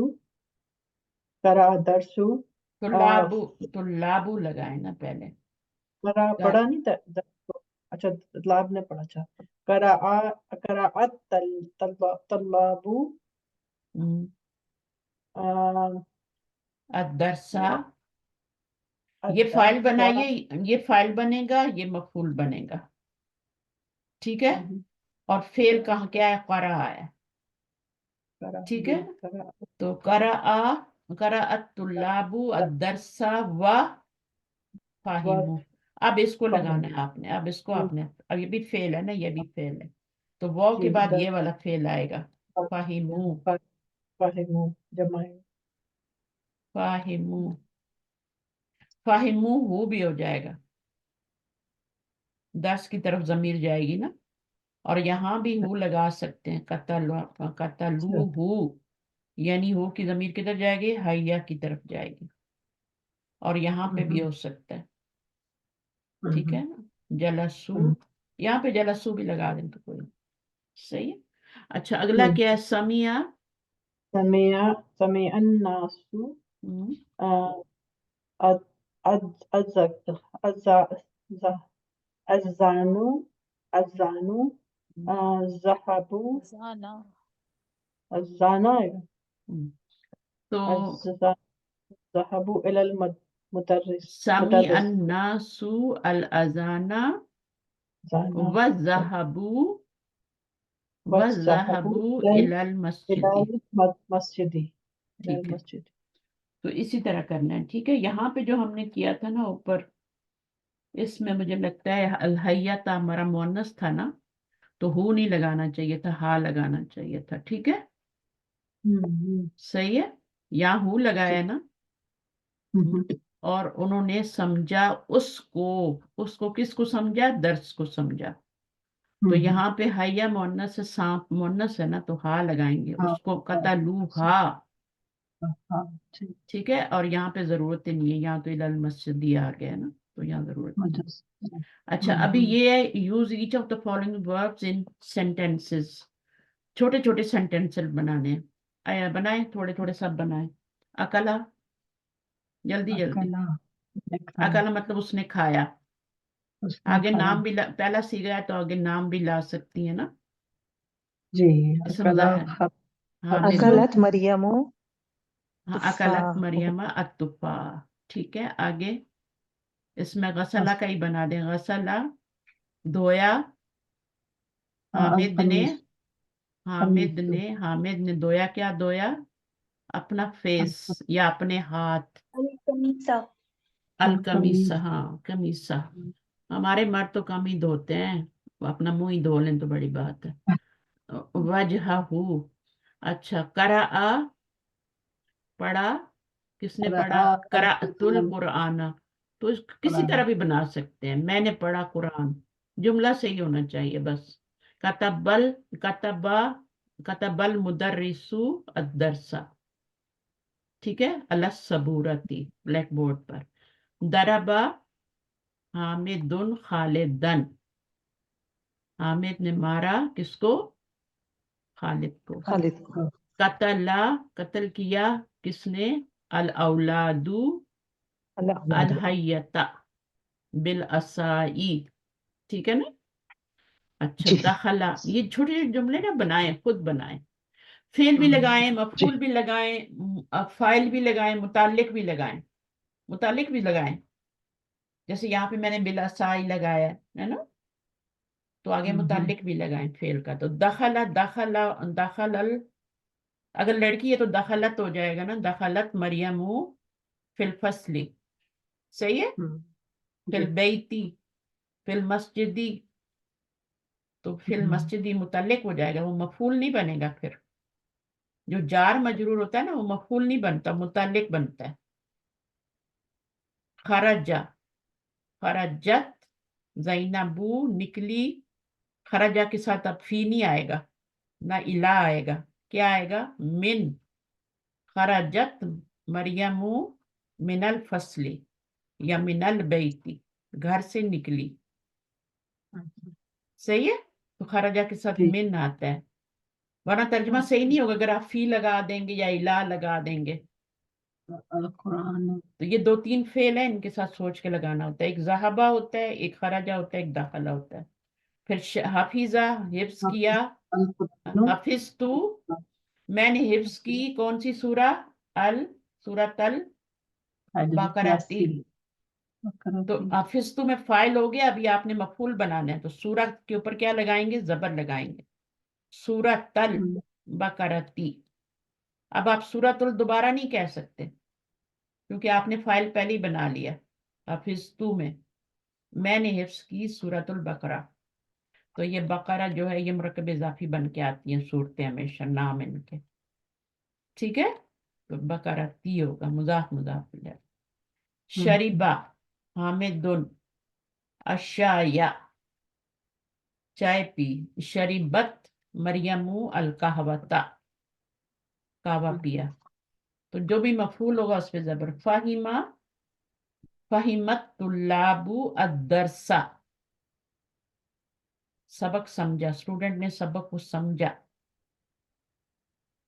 करा अदरसु, तुल्लाबू, तुल्लाबू लगाए ना पहले, करा कर, पढ़ा नहीं था, अच्छा लाभ ने पढ़ा, अच्छा करा करा तल्लाबू, अदरसा, ये फाइल बनाइए, ये फाइल बनेगा, ये मफूल बनेगा, ठीक है। और फेल कहाँ क्या है, करा है, ठीक है। तो करा अत्तुल्लाबु अद्दरसा व फाहिमू। अब इसको लगाना है आपने, अब इसको आपने, अब ये भी फेल है ना, ये भी फेल है, तो वाव के बाद ये वाला फेल आएगा, फाहिमू, फाहिमू जमा, फाहिमू, फाहिमू हु भी हो जाएगा, 10 की तरफ जमीर जाएगी ना, और यहाँ भी हु लगा सकते हैं, कतलू हु, यानी हु की जमीर किधर जाएगी, हैया की तरफ जाएगी, और यहाँ पे भी हो सकता है, ठीक है ना। जलसू, यहाँ पे जलसू भी लगा दें तो कोई, सही है। अच्छा अगला क्या है, समिया, समिया, अन्नासु, हम्म, अज़ानु, ज़हबू, जाना, अज़ाना, हम्म। तो ज़हबू इलल मुदर्रिस, समी अन्नासु अल अजाना ज़ाना, वज़हबू वज़हबू इलल मस्जिदी, मस्जिदी, ठीक है। तो इसी तरह करना है, ठीक है। यहाँ पे जो हमने किया था ना ऊपर, इसमें मुझे लगता है अल हय्यता हमारा मुअन्नस था ना, तो हु नहीं लगाना चाहिए था, हा लगाना चाहिए था, ठीक है, सही है। यहाँ हु लगाया ना, और उन्होंने समझा उसको, उसको किसको समझा, दर्स को समझा। तो यहाँ पे हैया मुअन्नस है, सांप मुअन्नस है ना, तो हा लगाएंगे, उसको कतलू हा, ठीक है। और यहाँ पे जरूरत ही नहीं है, यहाँ तो इलल मस्जिद आ गया ना, तो यहाँ जरूरत नहीं है। अच्छा अभी ये है, use each of the following verbs in sentences, छोटे छोटे सेंटेंसेस बनाने हैं। आया बनाए, थोड़े थोड़े सब बनाए। अकला, जल्दी जल्दी, अकला मतलब उसने खाया, आगे नाम भी पहला सीखा है तो आगे नाम भी ला सकती है ना, जी, समझा है। हाँ अकलत मरियमो हाँ, तुफा, अकलत मरियमा अतुफा, ठीक है। आगे इसमें गसला का ही बना दें, गसला धोया, हामिद ने, हामिद ने धोया, क्या धोया, अपना फेस या अपने हाथ, कमीसा, अल कमीसा, हाँ कमीसा। हमारे मर्द तो कम ही धोते हैं, वो अपना मुंह ही धो लें तो बड़ी बात है। वजहहू, अच्छा करा, पढ़ा, किसने पढ़ा, कराअतुल कुराना, तो किसी तरह भी बना सकते हैं, मैंने पढ़ा कुरान, जुमला सही होना चाहिए बस। कतबल, कतबा, कतबल मुदर्रिसु अदरसा, ठीक है, अला सबूरती, ब्लैक बोर्ड पर। दरबा हामिदुन खालिदन, हामिद ने मारा किसको, खालिद को। खालिद कतला, कत्ल किया किसने, अल औलादू अल हय्यता बिल असाई, ठीक है ना। अच्छा जी दखला, ये छोटे छोटे जुमले ना बनाए, खुद बनाए, फेल भी लगाएं, जी मफूल भी लगाएं, फाइल भी लगाएं, मुतालिक भी लगाएं, मुतालिक भी लगाएं, जैसे यहाँ पे मैंने बिल असाई लगाया है ना, तो आगे मुतालिक भी लगाएं फेल का। तो दखला, दखला, दखल अगर लड़की है तो दखलत हो जाएगा ना, दखलत मरियम फिल फसली, सही है। फिल जी बैती, फिल मस्जिदी, तो फिल मस्जिदी मुतल्लिक हो जाएगा, वो मफूल नहीं बनेगा। फिर जो जार मजरूर होता है ना वो मफूल नहीं बनता, मुतल्लिक बनता है। खरजा, खरजत, जैनबू निकली, खरजा के साथ अब फी नहीं आएगा ना इला आएगा, क्या आएगा, मिन, खरजत मरियमू मिनल फसली या मिनल बैती, घर से निकली, सही है। तो खरजा के साथ ठीक मिन आता है, वरना तर्जुमा सही नहीं होगा अगर आप फी लगा देंगे या इला लगा देंगे। कुरान तो ये 2-3 फेल है, इनके साथ सोच के लगाना होता है। एक जहाबा होता है, एक खराजा होता है, एक दाखला होता है। फिर हाफिजा, हिफ्स किया, हाफिज तू, मैंने हिफ्स की कौन सी सूरा, अल, सूरत अल बकराती। तो हाफिज तू में फाइल हो गया, अभी आपने मफूल बनाना है, तो सूरत के ऊपर क्या लगाएंगे, जबर लगाएंगे, सूरत अल बकराती। अब आप सूरत अल दोबारा नहीं कह सकते क्योंकि आपने फाइल पहले ही बना लिया हाफिज तू में, मैंने हिफ्स की सूरतुल बकरा। तो ये बकरा जो है ये मुरक्कब इजाफी बन के आती हैं सूरतें हमेशा, नाम इनके, ठीक है। तो बकरा ती होगा, मुजाफ मुजाफ इलैह। शरीबा, हामिदुन, अशाया, चाय पी, शरीबत मरियमू अल कहवता, कहवा पिया। तो जो भी मफूल होगा उस पे जबर, फाहिमा, फहिमत तुल्लाबू अदरसा, सबक समझा, स्टूडेंट ने सबक को समझा।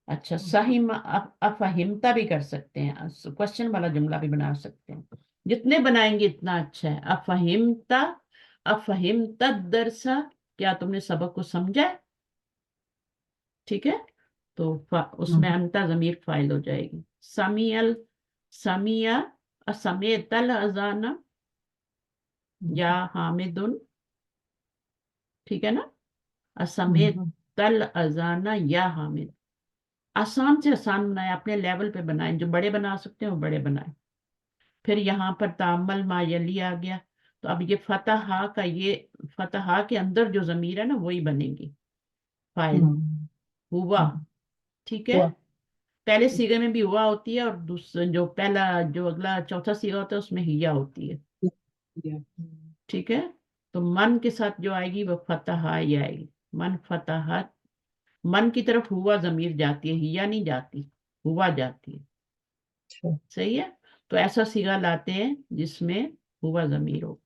अच्छा, सही अफहिमता भी कर सकते हैं, क्वेश्चन वाला जुमला भी बना सकते हैं, जितने बनाएंगे इतना अच्छा है। अफहिमता, अफहिमता दरसा, क्या तुमने सबक को समझा है, ठीक है। तो उसमें अंता जमीर फाइल हो जाएगी। समियल, समिया, असमेतल अजाना या हामिदुन, ठीक है ना, असमेतल अजाना या हामिद। आसान से आसान बनाए, अपने लेवल पे बनाए, जो बड़े बना सकते हैं वो बड़े बनाए। फिर यहाँ पर तामल मायली आ गया, तो अब ये फतहा का, ये फतहा के अंदर जो जमीर है ना वही बनेगी फाइल, हुआ, ठीक है। पहले सीगे में भी हुआ होती है और दूसरा जो पहला जो अगला चौथा सीगा होता है उसमें हिया होती है, ठीक है। तो मन के साथ जो आएगी वो फतहा ही आएगी, मन फतहा, मन की तरफ हुआ जमीर जाती है, हिया नहीं जाती, हुआ जाती है, सही है। तो ऐसा सीगा लाते हैं जिसमें हुआ जमीर हो।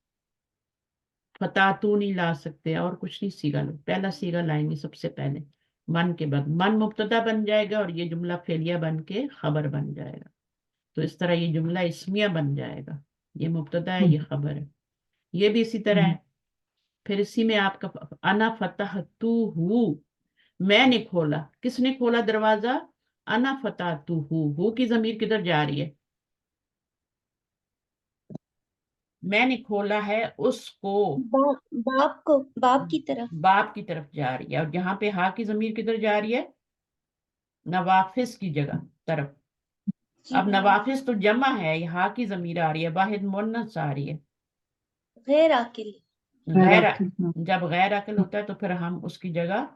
फतातू नहीं ला सकते, और कुछ नहीं सीगा लो, पहला सीगा लाएंगे सबसे पहले, मन के बाद मन मुब्तदा बन जाएगा और ये जुमला फेलिया बन के खबर बन जाएगा। तो इस तरह ये जुमला इस्मिया बन जाएगा, ये मुब्तदा है ये खबर है, ये भी इसी तरह है। फिर इसी में आपका अना फतह तू हु, मैंने खोला, किसने खोला दरवाजा, अना फतह तू हु की जमीर किधर जा रही है, मैंने खोला है उसको, बाप को, बाप की तरफ, बाप की तरफ जा रही है। और यहाँ पे हा की जमीर किधर जा रही है, नवाफिस की जगह तरफ। जी अब नवाफिस तो जमा है, हा की जमीर आ रही है, वाहिद मुन्नस आ रही है, गैर आकिल, गैर, जब गैर अकल होता है तो फिर हम उसकी जगह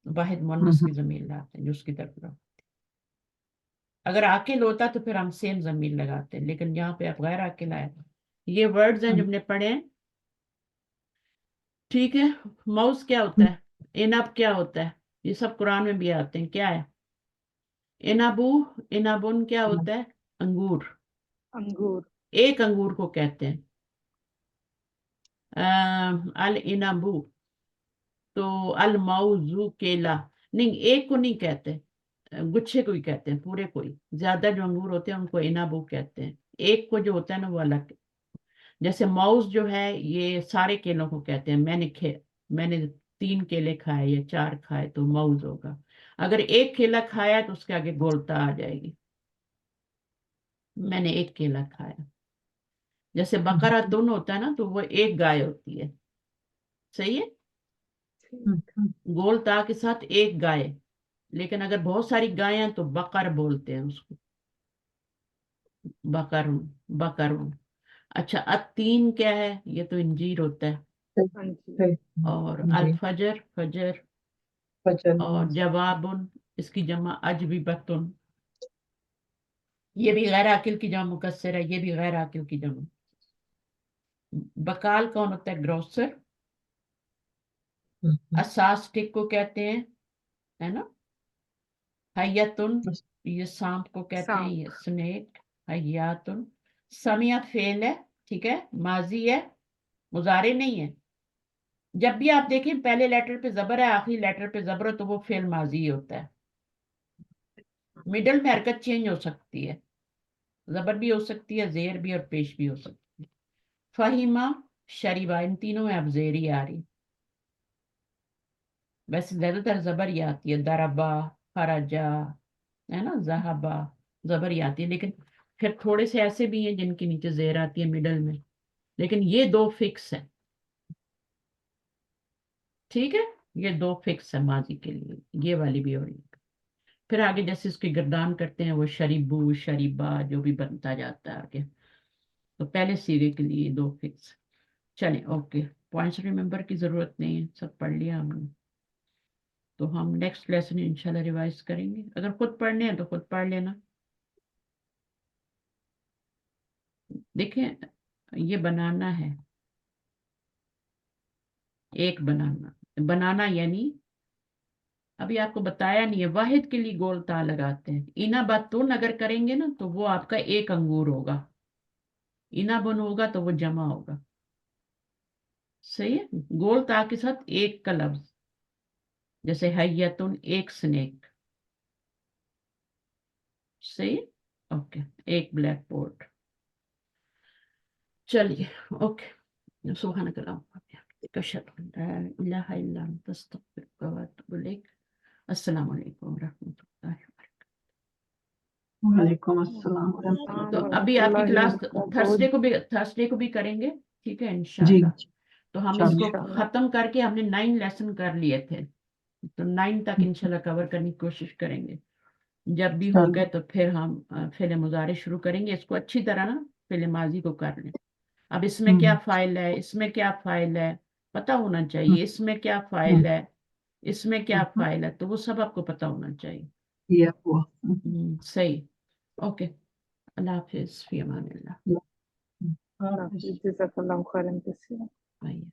वाहिद मुन्नस की जमीर लाते हैं जो उसकी तरफ रहो। अगर आकिल होता तो फिर हम सेम जमीर लगाते हैं, लेकिन यहाँ पे अब गैर आकिल आया। ये वर्ड्स हैं जो हमने पढ़े हैं, ठीक है। माउस क्या होता है, इनब क्या होता है, ये सब कुरान में भी आते हैं, क्या है, इनाबू, इनाबुन क्या होता है, अंगूर, अंगूर, एक अंगूर को कहते हैं अल इनाबू। तो अल मौजू केला, नहीं एक को नहीं कहते, गुच्छे को ही कहते हैं, पूरे को ही। ज्यादा जो अंगूर होते हैं उनको इनाबू कहते हैं, एक को जो होता है ना वो अलग। जैसे माउस जो है ये सारे केलों को कहते हैं, मैंने 3 केले खाए या 4 खाए तो माउस होगा। अगर एक केला खाया तो उसके आगे गोलता आ जाएगी, मैंने एक केला खाया। जैसे बकरा तुन होता है ना तो वो एक गाय होती है, सही है, गोल ता के साथ एक गाय, لیکن اگر بہت ساری گائیں ہیں تو بقر بولتے ہیں اس کو، بقرن بقرن۔ اچھا التین کیا ہے؟ یہ تو انجیر ہوتا ہے۔ ہاں جی اور جی الفجر فجر، فجر اور جوابن اس کی جمع اجوبتن، یہ بھی غیر عاقل کی جمع مکسر ہے، یہ بھی غیر عاقل کی جمع۔ بقال کون ہوتا ہے؟ گروسر۔ اساسٹک کو کہتے ہیں، ہے نا؟ حیاتن یہ سانپ کو کہتے ہیں، یہ سنیک۔ حیاتن۔ سمیت فعل ہے، ٹھیک ہے، ماضی ہے، مضارع نہیں ہے۔ جب بھی آپ دیکھیں پہلے لیٹر پہ زبر ہے، آخری لیٹر پہ زبر ہے، تو وہ فعل ماضی ہی ہوتا ہے۔ مڈل میں حرکت چینج ہو سکتی ہے، زبر بھی ہو سکتی ہے، زیر بھی اور پیش بھی ہو سکتی ہے۔ فہیمہ شریبہ، ان تینوں میں اب زیر ہی آ رہی، ویسے زیادہ تر زبر ہی آتی ہے، دربا خرجا، ہے نا، ذہبا زبر ہی آتی ہے، لیکن پھر تھوڑے سے ایسے بھی ہیں جن کے نیچے زیر آتی ہے مڈل میں، لیکن یہ دو فکس ہیں، ٹھیک ہے، یہ دو فکس ہے ماضی کے لیے، یہ والی بھی ہو رہی ہے۔ پھر آگے جیسے اس کی گردان کرتے ہیں وہ شریبو شریبا جو بھی بنتا جاتا ہے آگے، تو پہلے سیغے کے لیے دو فکس۔ چلیں اوکے، پوائنٹس ریممبر کی ضرورت نہیں ہے، سب پڑھ لیا ہم نے، تو ہم نیکسٹ لیسن انشاءاللہ ریوائز کریں گے، اگر خود پڑھنے ہیں تو خود پڑھ لینا۔ دیکھیں یہ بنانا ہے، ایک بنانا یعنی ابھی آپ کو بتایا نہیں ہے، واحد کے لیے گول تا لگاتے ہیں۔ اینا باتون اگر کریں گے نا تو وہ آپ کا ایک انگور ہوگا، اینا بن ہوگا تو وہ جمع ہوگا، صحیح ہے، گول تا کے ساتھ ایک کا لفظ، جیسے حیاتن ایک سنیک، صحیح، اوکے، ایک بلیک بورڈ۔ چلیے اوکے، سبحانک اللہم وبحمدک، اشہد ان لا الہ الا انت استغفرک و اتوب الیک۔ السلام علیکم ورحمۃ اللہ وبرکاتہ۔ وعلیکم السلام ورحمۃ السلام تو اللہ۔ ابھی آپ کی ورحمۃ کلاس اللہ وبرکاتہ۔ تھرسڈے کو بھی کریں گے، ٹھیک ہے جی انشاءاللہ۔ تو ہم اس کو انشاءاللہ۔ ختم کر کے ہم نے 9 لیسن کر لیے تھے، تو 9 تک انشاءاللہ کور کرنے کی کوشش کریں گے۔ جب بھی ہو گئے تو پھر ہم فعل مضارع شروع کریں گے، اس کو اچھی طرح نا فعل ماضی کو کر لیں۔ اب اس میں کیا فائل ہے، اس میں کیا فائل ہے پتہ ہونا چاہیے، اس میں کیا فائل ہے، اس میں کیا فائل ہے، تو وہ سب آپ کو پتہ ہونا چاہیے۔ یہ ہوا صحیح، اوکے، اللہ حافظ، فی امان اللہ۔ جزاک اللہ خیرا کثیرا۔ آئیے۔